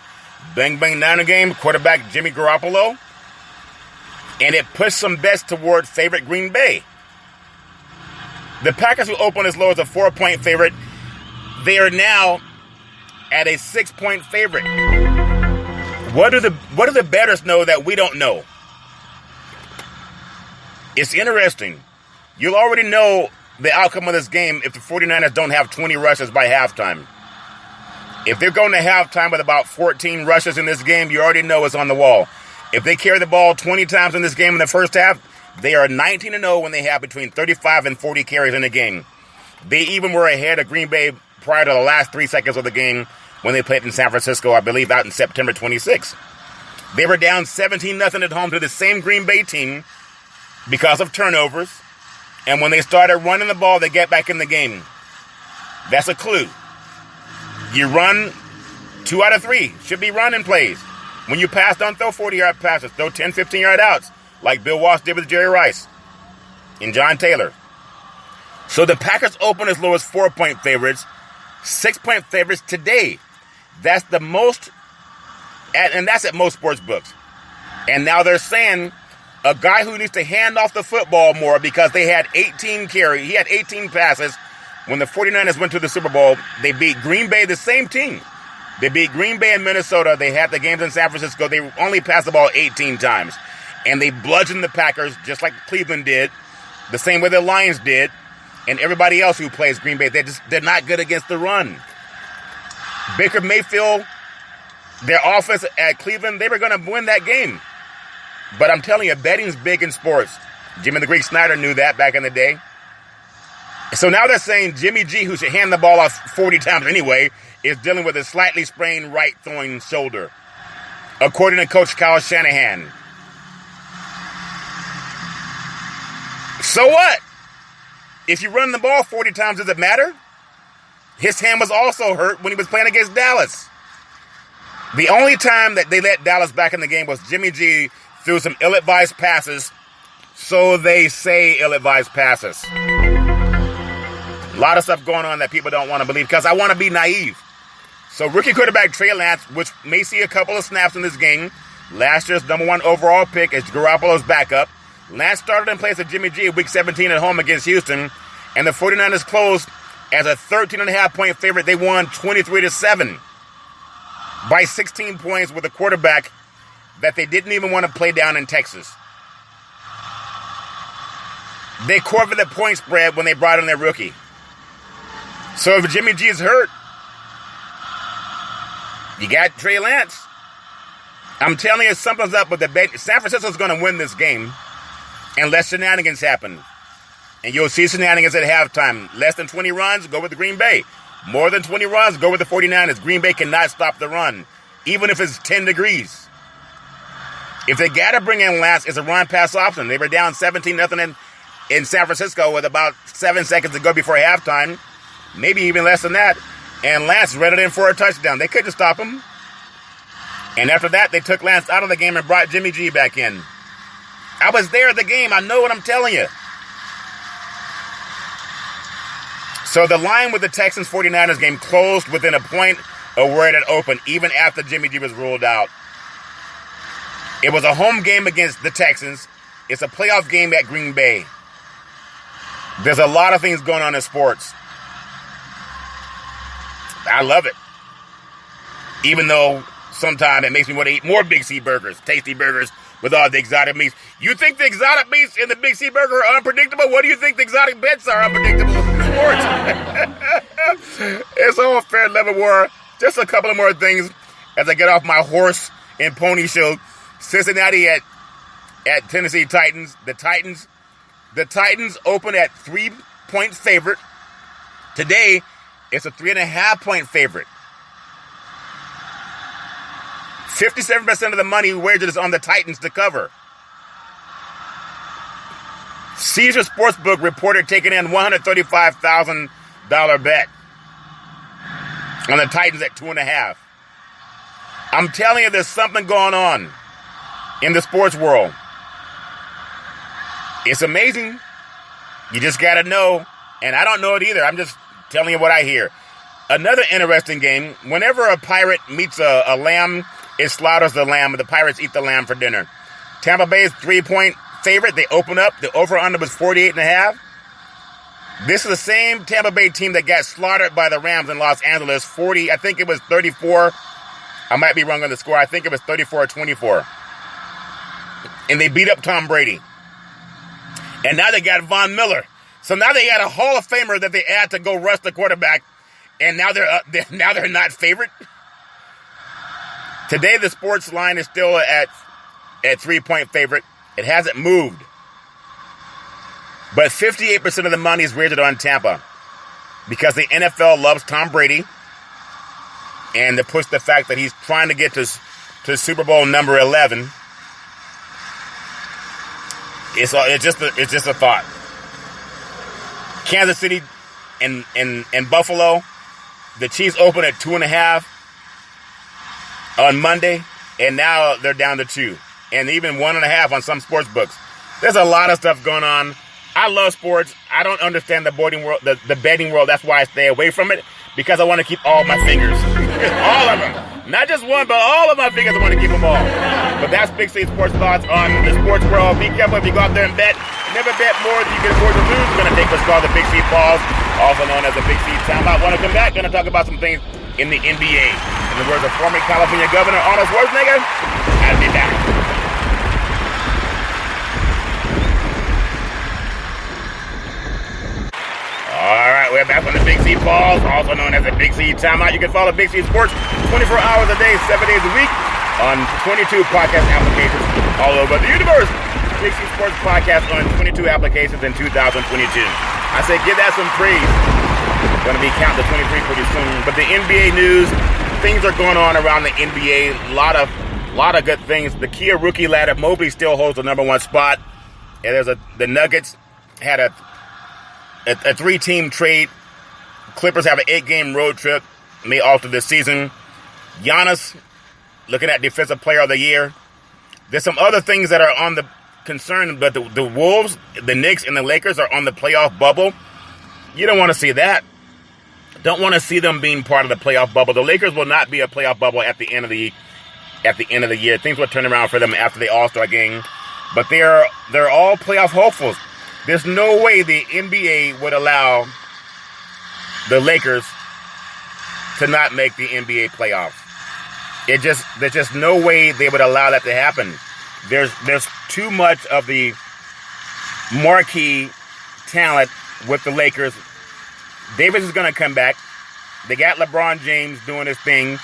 Bang, bang, Niner game, quarterback Jimmy Garoppolo. And it pushed some bets toward favorite Green Bay. The Packers, who opened as low as a 4-point favorite, they are now at a 6-point favorite. What do the bettors know that we don't know? It's interesting. You'll already know the outcome of this game if the 49ers don't have 20 rushes by halftime. If they're going to halftime with about 14 rushes in this game, you already know it's on the wall. If they carry the ball 20 times in this game in the first half, they are 19-0 when they have between 35 and 40 carries in the game. They even were ahead of Green Bay prior to the last 3 seconds of the game when they played in San Francisco, I believe, out in September 26. They were down 17-0 at home to the same Green Bay team because of turnovers. And when they started running the ball, they get back in the game. That's a clue. You run 2 out of 3. Should be running plays. When you pass, don't throw 40-yard passes. Throw 10, 15-yard outs, like Bill Walsh did with Jerry Rice and John Taylor. So the Packers open as low as 4-point favorites, 6-point favorites today. That's the most And that's at most sports books. And now they're saying a guy who needs to hand off the football more because they had 18 carries. He had 18 passes. When the 49ers went to the Super Bowl, they beat Green Bay, the same team. They beat Green Bay and Minnesota. They had the games in San Francisco. They only passed the ball 18 times. And they bludgeoned the Packers just like Cleveland did, the same way the Lions did, and everybody else who plays Green Bay. They're not good against the run. Baker Mayfield, their offense at Cleveland, they were going to win that game. But I'm telling you, betting's big in sports. Jimmy the Greek Snyder knew that back in the day. So now they're saying Jimmy G, who should hand the ball off 40 times anyway, is dealing with a slightly sprained right throwing shoulder, according to Coach Kyle Shanahan. So what? If you run the ball 40 times, does it matter? His hand was also hurt when he was playing against Dallas. The only time that they let Dallas back in the game was Jimmy G threw some ill-advised passes. So they say ill-advised passes. A lot of stuff going on that people don't want to believe because I want to be naive. So rookie quarterback Trey Lance, which may see a couple of snaps in this game. Last year's number 1 overall pick is Garoppolo's backup. Lance started in place of Jimmy G week 17 at home against Houston. And the 49ers closed as a 13.5-point favorite. They won 23-7 by 16 points with a quarterback that they didn't even want to play down in Texas. They covered the point spread when they brought in their rookie. So if Jimmy G is hurt, you got Trey Lance. I'm telling you, something's up with the bet. San Francisco's going to win this game unless shenanigans happen. And you'll see shenanigans at halftime. Less than 20 runs, go with the Green Bay. More than 20 runs, go with the 49ers. Green Bay cannot stop the run, even if it's 10 degrees. If they got to bring in Lance, it's a run-pass option. They were down 17-0 in San Francisco with about 7 seconds to go before halftime. Maybe even less than that. And Lance read it in for a touchdown. They couldn't stop him. And after that, they took Lance out of the game and brought Jimmy G back in. I was there at the game. I know what I'm telling you. So the line with the Texans 49ers game closed within a point of where it had opened, even after Jimmy G was ruled out. It was a home game against the Texans. It's a playoff game at Green Bay. There's a lot of things going on in sports. I love it. Even though sometimes it makes me want to eat more Big C burgers, tasty burgers with all the exotic meats. You think the exotic meats in the Big C burger are unpredictable? What do you think the exotic bets are unpredictable in sports? It's all fair level war. Just a couple of more things as I get off my horse and pony show. Cincinnati at Tennessee Titans. The Titans open at 3-point favorite. Today, it's a 3.5-point favorite. 57% of the money wagered is on the Titans to cover. Caesar Sportsbook reported taking in $135,000 bet on the Titans at 2.5. I'm telling you, there's something going on in the sports world. It's amazing. You just got to know. And I don't know it either. I'm just telling you what I hear. Another interesting game. Whenever a pirate meets a lamb, it slaughters the lamb, but the Pirates eat the lamb for dinner. Tampa Bay's 3-point favorite. They open up. The over-under was 48.5. This is the same Tampa Bay team that got slaughtered by the Rams in Los Angeles. 40, I think it was 34. I might be wrong on the score. I think it was 34-24. And they beat up Tom Brady. And now they got Von Miller. So now they got a Hall of Famer that they add to go rush the quarterback. And now they're not favorite. Today the sports line is still at 3-point favorite. It hasn't moved. But 58% of the money is wagered on Tampa because the NFL loves Tom Brady and to push the fact that he's trying to get to Super Bowl number 11. It's just a thought. Kansas City and Buffalo, the Chiefs open at 2.5 on Monday, and now they're down to 2, and even 1.5 on some sports books. There's a lot of stuff going on. I love sports. I don't understand the betting world. That's why I stay away from it, because I want to keep all my fingers. All of them. Not just one, but all of my fingers. I want to keep them all. But that's Big C Sports Thoughts on the sports world. Be careful if you go out there and bet. Never bet more than you can afford to lose. We're going to take what's called the Big C Pause, also known as the Big C Timeout. Want to come back? Going to talk about some things in the NBA. In the words of former California Governor Arnold Schwarzenegger, I'll be back. All right, we're back on the Big C Pause, also known as the Big C Timeout. You can follow Big C Sports 24 hours a day, 7 days a week on 22 podcast applications all over the universe. Big C Sports Podcast on 22 applications in 2022. I say give that some praise. Going to be counting to 23 pretty soon. But the NBA news, things are going on around the NBA. A lot of good things. The Kia rookie ladder, Mobley still holds the number one spot. And the Nuggets had a 3-team trade. Clippers have an 8-game road trip. May alter this season. Giannis looking at Defensive Player of the Year. There's some other things that are on the concern, but the Wolves, the Knicks, and the Lakers are on the playoff bubble. You don't want to see that. Don't want to see them being part of the playoff bubble. The Lakers will not be a playoff bubble at the end of the year. Things will turn around for them after the All-Star game. But they're all playoff hopefuls. There's no way the NBA would allow the Lakers to not make the NBA playoffs. There's just no way they would allow that to happen. There's too much of the marquee talent with the Lakers. Davis is going to come back. They got LeBron James doing his thing.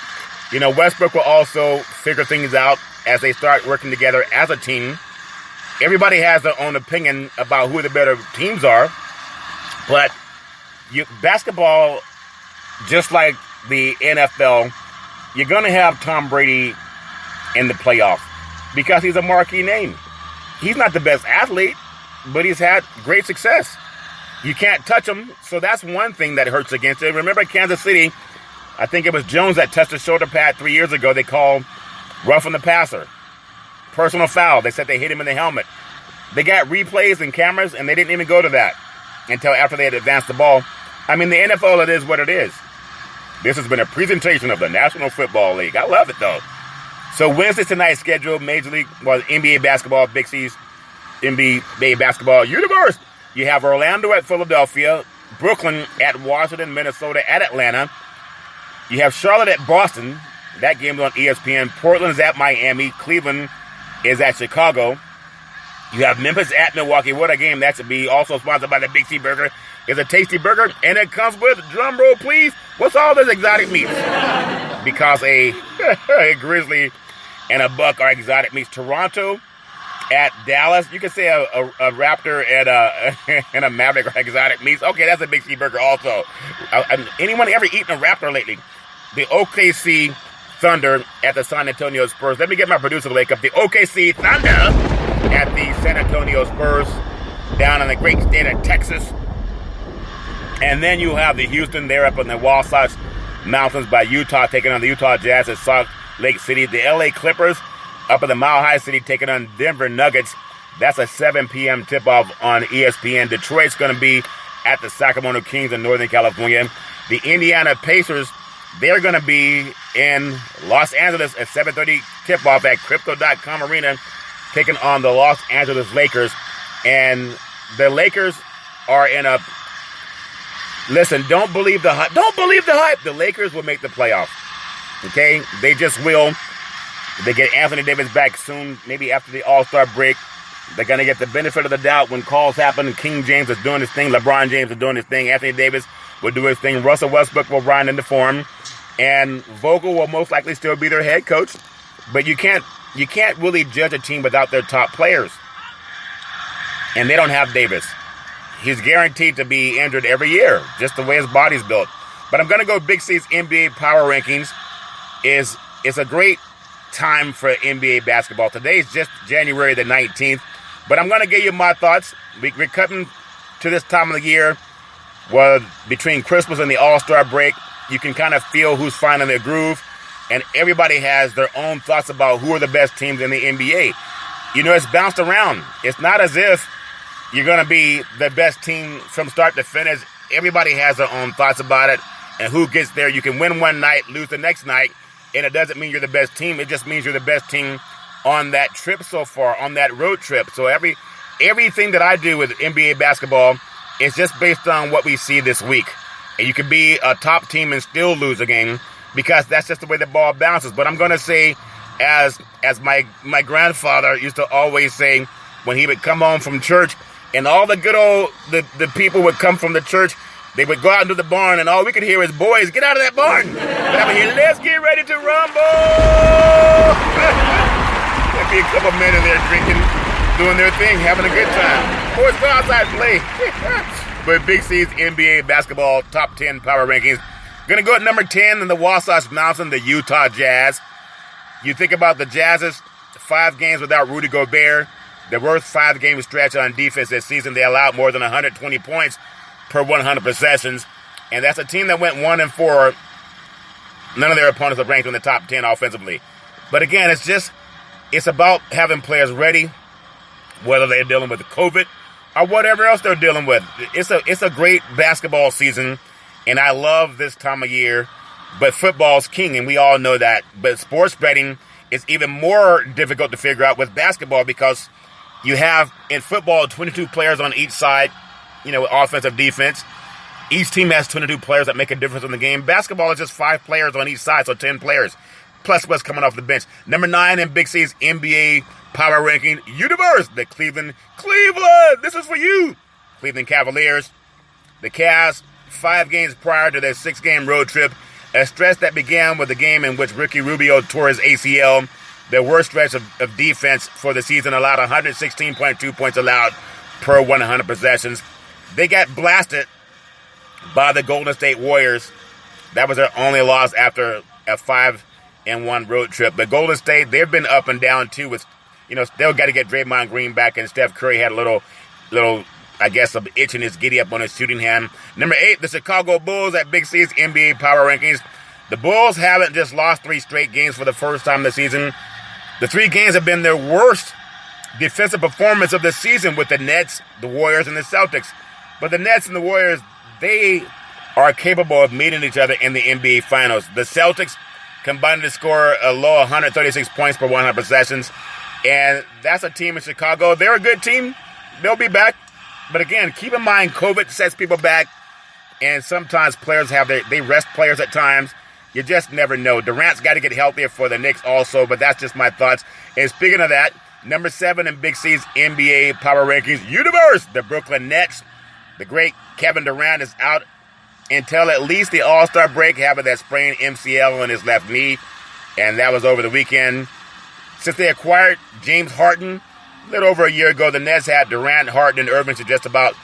You know, Westbrook will also figure things out as they start working together as a team. Everybody has their own opinion about who the better teams are. But basketball, just like the NFL, you're going to have Tom Brady in the playoffs because he's a marquee name. He's not the best athlete, but he's had great success. You can't touch him, so that's one thing that hurts against it. Remember Kansas City, I think it was Jones that touched the shoulder pad 3 years ago. They called roughing the passer. Personal foul. They said they hit him in the helmet. They got replays and cameras, and they didn't even go to that until after they had advanced the ball. I mean, the NFL, it is what it is. This has been a presentation of the National Football League. I love it, though. So Wednesday tonight's schedule, NBA basketball, Big C's NBA basketball universe. You have Orlando at Philadelphia, Brooklyn at Washington, Minnesota at Atlanta. You have Charlotte at Boston. That game's on ESPN. Portland's at Miami. Cleveland is at Chicago. You have Memphis at Milwaukee. What a game that should be. Also sponsored by the Big C Burger. It's a tasty burger, and it comes with, drum roll please, what's all this exotic meats? Because a Grizzly and a Buck are exotic meats. Toronto at Dallas. You can say a Raptor and a Maverick are exotic meats. Okay, that's a Big C Burger also. Anyone ever eaten a Raptor lately? The OKC Thunder at the San Antonio Spurs. Let me get my producer to wake up. The OKC Thunder at the San Antonio Spurs down in the great state of Texas. And then you have the Houston. They're up in the Wasatch Mountains by Utah, taking on the Utah Jazz at Salt Lake City. The LA Clippers up in the Mile High City, taking on Denver Nuggets. That's a 7 p.m. tip-off on ESPN. Detroit's going to be at the Sacramento Kings in Northern California. The Indiana Pacers, they're going to be in Los Angeles at 7:30 tip-off at Crypto.com Arena, taking on the Los Angeles Lakers. And the Lakers are in a... Listen, don't believe the hype. Don't believe the hype. The Lakers will make the playoffs. Okay? They just will. They get Anthony Davis back soon, maybe after the All-Star break. They're going to get the benefit of the doubt when calls happen. King James is doing his thing. LeBron James is doing his thing. Anthony Davis will do his thing. Russell Westbrook will grind into form. And Vogel will most likely still be their head coach. But you can't really judge a team without their top players. And they don't have Davis. He's guaranteed to be injured every year, just the way his body's built. But I'm going to go Big C's NBA Power Rankings. It's a great time for NBA basketball. Today's just January the 19th. But I'm going to give you my thoughts. We're cutting to this time of the year. Well, between Christmas and the All-Star break, you can kind of feel who's finding their groove. And everybody has their own thoughts about who are the best teams in the NBA. You know, it's bounced around. It's not as if you're going to be the best team from start to finish. Everybody has their own thoughts about it and who gets there. You can win one night, lose the next night. And it doesn't mean you're the best team. It just means you're the best team on that trip so far, on that road trip. So everything that I do with NBA basketball is just based on what we see this week. And you can be a top team and still lose a game because that's just the way the ball bounces. But I'm going to say, as my grandfather used to always say when he would come home from church, and all the good old, the people would come from the church, they would go out into the barn, and all we could hear is, boys, get out of that barn. And I would hear, let's get ready to rumble. There'd be a couple men in there drinking, doing their thing, having a good time. Boys, go outside and play. But Big C's NBA basketball top 10 power rankings. Going to go at number 10 in the Wasatch Mountain, the Utah Jazz. You think about the Jazz's 5 games without Rudy Gobert. Their worst 5-game stretch on defense this season. They allowed more than 120 points per 100 possessions. And that's a team that went 1-4. None of their opponents are ranked in the top 10 offensively. But again, it's about having players ready, whether they're dealing with COVID or whatever else they're dealing with. It's a great basketball season, and I love this time of year. But football's king, and we all know that. But sports betting is even more difficult to figure out with basketball because you have, in football, 22 players on each side, offensive, defense. Each team has 22 players that make a difference in the game. Basketball is just 5 players on each side, so 10 players, plus what's coming off the bench. Number 9 in Big C's NBA power ranking universe, the Cleveland, this is for you. Cleveland Cavaliers. The Cavs, 5 games prior to their 6-game road trip, a stretch that began with the game in which Ricky Rubio tore his ACL. Their worst stretch of defense for the season, allowed 116.2 points allowed per 100 possessions. They got blasted by the Golden State Warriors. That was their only loss after a 5-1 road trip. But Golden State, they've been up and down too. With they'll got to get Draymond Green back, and Steph Curry had a little, I guess, an itch in his giddy up on his shooting hand. Number 8, the Chicago Bulls at Big C's NBA power rankings. The Bulls haven't just lost 3 straight games for the first time this season. The 3 games have been their worst defensive performance of the season with the Nets, the Warriors, and the Celtics. But the Nets and the Warriors, they are capable of meeting each other in the NBA Finals. The Celtics combined to score a low 136 points per 100 possessions. And that's a team in Chicago. They're a good team. They'll be back. But again, keep in mind, COVID sets people back. And sometimes players they rest players at times. You just never know. Durant's got to get healthier for the Knicks also, but that's just my thoughts. And speaking of that, number 7 in Big C's NBA power rankings universe, the Brooklyn Nets. The great Kevin Durant is out until at least the All-Star break, having that sprained MCL on his left knee, and that was over the weekend. Since they acquired James Harden a little over a year ago, the Nets had Durant, Harden, and Irving to just about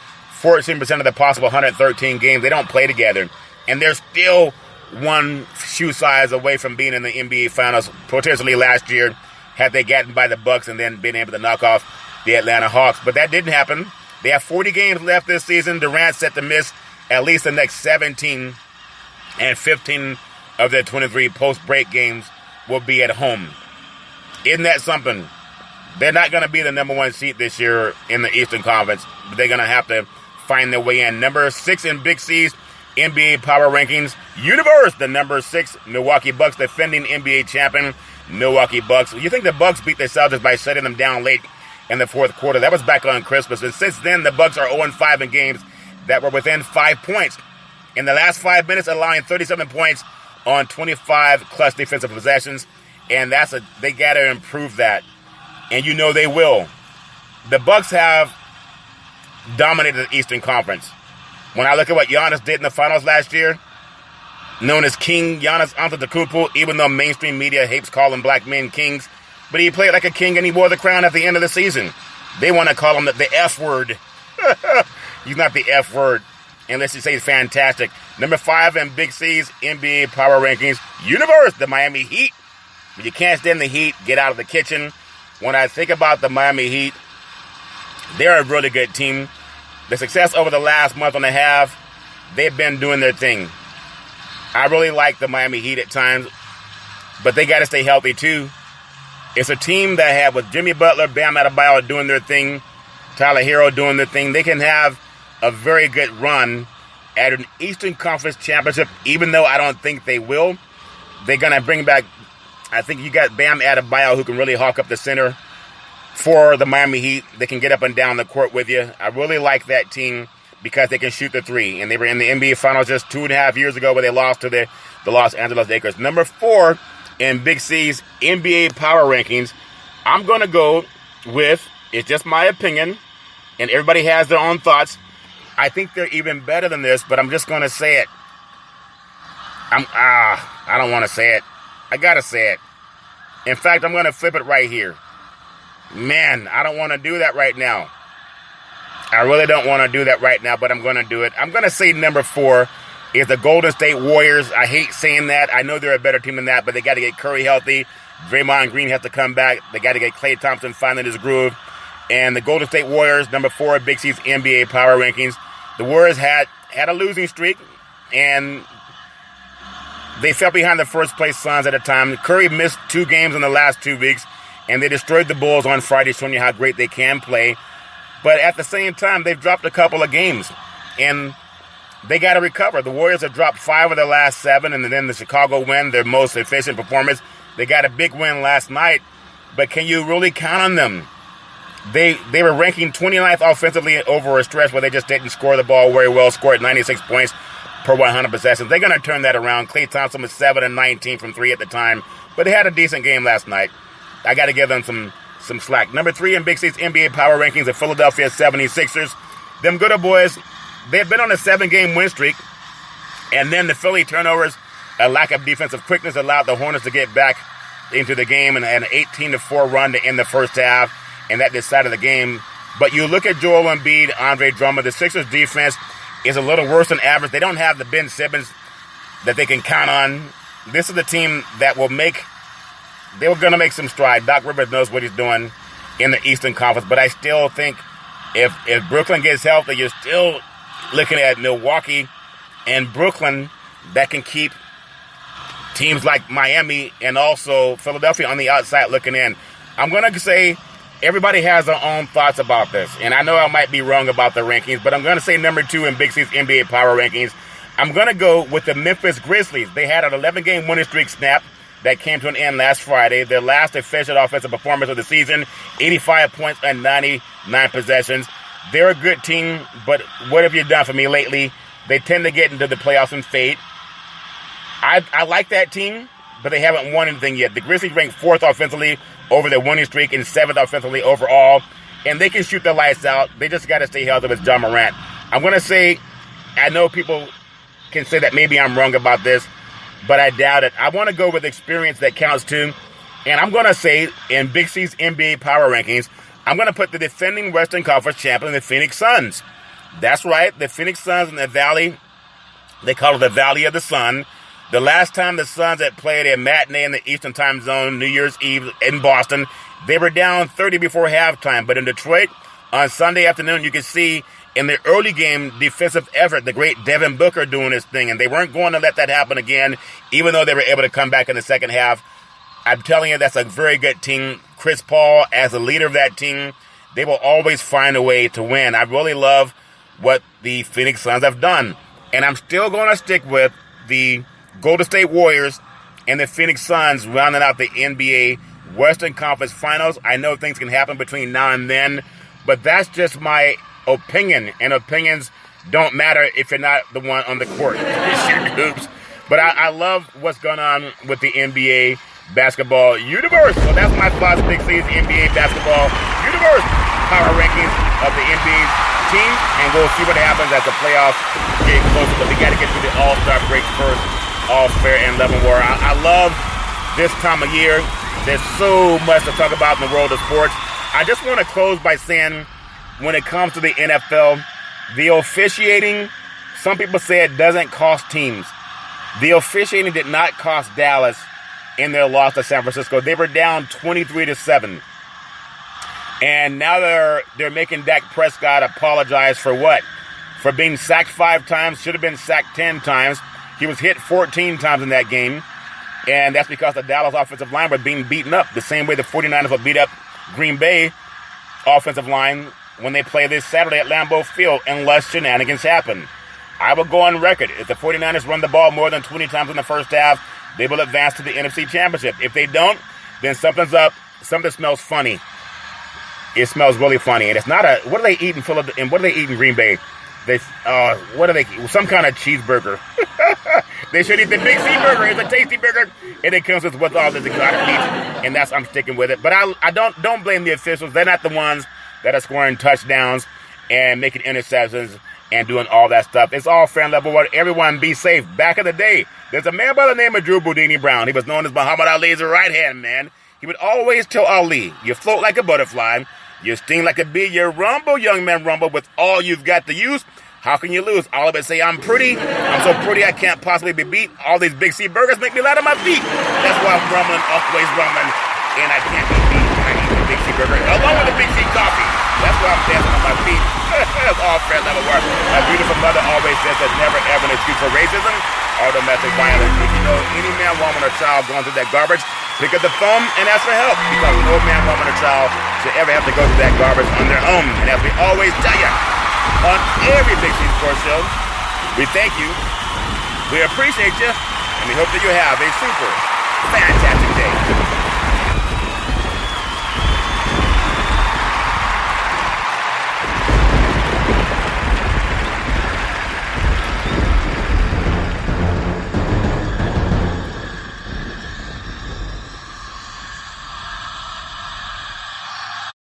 14% of the possible 113 games. They don't play together, and they're still one shoe size away from being in the NBA Finals, potentially last year, had they gotten by the Bucks and then been able to knock off the Atlanta Hawks. But that didn't happen. They have 40 games left this season. Durant set to miss at least the next 17, and 15 of their 23 post-break games will be at home. Isn't that something? They're not going to be the number 1 seed this year in the Eastern Conference, but they're going to have to find their way in. Number 6 in Big C's NBA power rankings universe, the number 6 Milwaukee Bucks, defending NBA champion Milwaukee Bucks. You think the Bucks beat the Celtics by shutting them down late in the fourth quarter? That was back on Christmas. And since then, the Bucks are 0-5 in games that were within 5 points. In the last 5 minutes, allowing 37 points on 25 clutch defensive possessions. And they got to improve that. And you know they will. The Bucks have dominated the Eastern Conference. When I look at what Giannis did in the finals last year, known as King Giannis Antetokounmpo, even though mainstream media hates calling black men kings, but he played like a king and he wore the crown at the end of the season. They want to call him the F word. He's not the F word, unless you say he's fantastic. Number 5 in Big C's NBA power rankings universe, the Miami Heat. If you can't stand the Heat, get out of the kitchen. When I think about the Miami Heat, they're a really good team. The success over the last month and a half, they've been doing their thing. I really like the Miami Heat at times, but they got to stay healthy too. It's a team that had, with Jimmy Butler, Bam Adebayo doing their thing, Tyler Hero doing their thing, they can have a very good run at an Eastern Conference championship, even though I don't think they will. They're going to bring back I think you got Bam Adebayo, who can really hawk up the center for the Miami Heat. They can get up and down the court with you. I really like that team because they can shoot the three. And they were in the NBA Finals just 2.5 years ago where they lost to the Los Angeles Lakers. Number 4 in Big C's NBA Power Rankings, I'm going to go with, it's just my opinion, and everybody has their own thoughts. I think they're even better than this, but I'm just going to say it. I don't want to say it. I got to say it. In fact, I'm going to flip it right here. Man, I don't want to do that right now. I really don't want to do that right now, but I'm going to do it. I'm going to say number 4 is the Golden State Warriors. I hate saying that. I know they're a better team than that, but they got to get Curry healthy. Draymond Green has to come back. They got to get Klay Thompson finding his groove. And the Golden State Warriors, number 4, Big C's NBA Power Rankings. The Warriors had a losing streak, and they fell behind the first-place Suns at a time. Curry missed 2 games in the last 2 weeks, and they destroyed the Bulls on Friday, showing you how great they can play. But at the same time, they've dropped a couple of games, and they got to recover. The Warriors have dropped 5 of their last 7, and then the Chicago win, their most efficient performance. They got a big win last night, but can you really count on them? They were ranking 29th offensively over a stretch where they just didn't score the ball very well, scored 96 points per 100 possessions. They're going to turn that around. Klay Thompson was 7 and 19 from 3 at the time, but they had a decent game last night. I got to give them some slack. Number 3 in Big C's NBA Power Rankings, the Philadelphia 76ers. Them good old boys, they had been on a 7-game win streak, and then the Philly turnovers, a lack of defensive quickness allowed the Hornets to get back into the game and an 18-4 run to end the first half, and that decided the game. But you look at Joel Embiid, Andre Drummond, the Sixers defense is a little worse than average. They don't have the Ben Simmons that they can count on. This is the team that they were going to make some stride. Doc Rivers knows what he's doing in the Eastern Conference, but I still think if Brooklyn gets healthy, you're still looking at Milwaukee and Brooklyn that can keep teams like Miami and also Philadelphia on the outside looking in. I'm going to say everybody has their own thoughts about this, and I know I might be wrong about the rankings, but I'm going to say number 2 in Big C's NBA Power Rankings. I'm going to go with the Memphis Grizzlies. They had an 11-game winning streak snap that came to an end last Friday. Their last efficient offensive performance of the season, 85 points and 99 possessions. They're a good team, but what have you done for me lately? They tend to get into the playoffs and fade. I like that team, but they haven't won anything yet. The Grizzlies rank 4th offensively over their winning streak and 7th offensively overall, and they can shoot the lights out. They just got to stay healthy with John Morant. I'm going to say, I know people can say that maybe I'm wrong about this, but I doubt it. I want to go with experience that counts too, and I'm going to say in Big C's NBA Power Rankings, I'm going to put the defending Western Conference champion, the Phoenix Suns. That's right, the Phoenix Suns in the Valley, they call it the Valley of the Sun. The last time the Suns had played a matinee in the Eastern Time Zone, New Year's Eve in Boston, they were down 30 before halftime. But in Detroit, on Sunday afternoon, you could see in the early game defensive effort, the great Devin Booker doing his thing. And they weren't going to let that happen again, even though they were able to come back in the second half. I'm telling you, that's a very good team. Chris Paul, as a leader of that team, they will always find a way to win. I really love what the Phoenix Suns have done. And I'm still going to stick with the Golden State Warriors and the Phoenix Suns rounding out the NBA Western Conference Finals. I know things can happen between now and then, but that's just my opinion, and opinions don't matter if you're not the one on the court. Oops. But I love what's going on with the NBA basketball universe. So that's my thoughts, Big C's NBA basketball universe power rankings of the NBA team, and we'll see what happens as the playoffs get closer, but we got to get through the All-Star break first. All fair and level war. I love this time of year. There's so much to talk about in the world of sports. I just want to close by saying, when it comes to the NFL, the officiating, some people say it doesn't cost teams. The officiating did not cost Dallas in their loss to San Francisco. They were down 23-7. And now they're making Dak Prescott apologize for what? For being sacked 5 times, should have been sacked 10 times. He was hit 14 times in that game, and that's because the Dallas offensive line was being beaten up the same way the 49ers will beat up Green Bay offensive line when they play this Saturday at Lambeau Field, unless shenanigans happen. I will go on record. If the 49ers run the ball more than 20 times in the first half, they will advance to the NFC Championship. If they don't, then something's up. Something smells funny. It smells really funny, and it's not a. What are they eating? And what are they eating? Green Bay. What are they? Some kind of cheeseburger. They should eat the Big C burger. It's a tasty burger, and it comes with all this exotic meat, and I'm sticking with it. But I don't blame the officials. They're not the ones that are scoring touchdowns and making interceptions and doing all that stuff. It's all fan level. Everyone be safe. Back in the day, there's a man by the name of Drew Boudini Brown. He was known as Muhammad Ali's right hand man. He would always tell Ali, "You float like a butterfly. You sting like a bee. You rumble, young man, rumble with all you've got to use. How can you lose?" All of it say, "I'm pretty. I'm so pretty I can't possibly be beat. All these Big C burgers make me light on my feet. That's why I'm rumbling, always rumbling, and I can't be beat. I eat the Big C burger along with the Big C coffee. That's why I'm dancing on my feet." That's all fair level work. My beautiful mother always says there's never ever an excuse for racism or domestic violence. If you know any man, woman, or child going through that garbage, pick up the phone and ask for help, because no man, woman, or child should ever have to go through that garbage on their own. And as we always tell you on every Big C Sports Show, we thank you, we appreciate you, and we hope that you have a super fantastic day.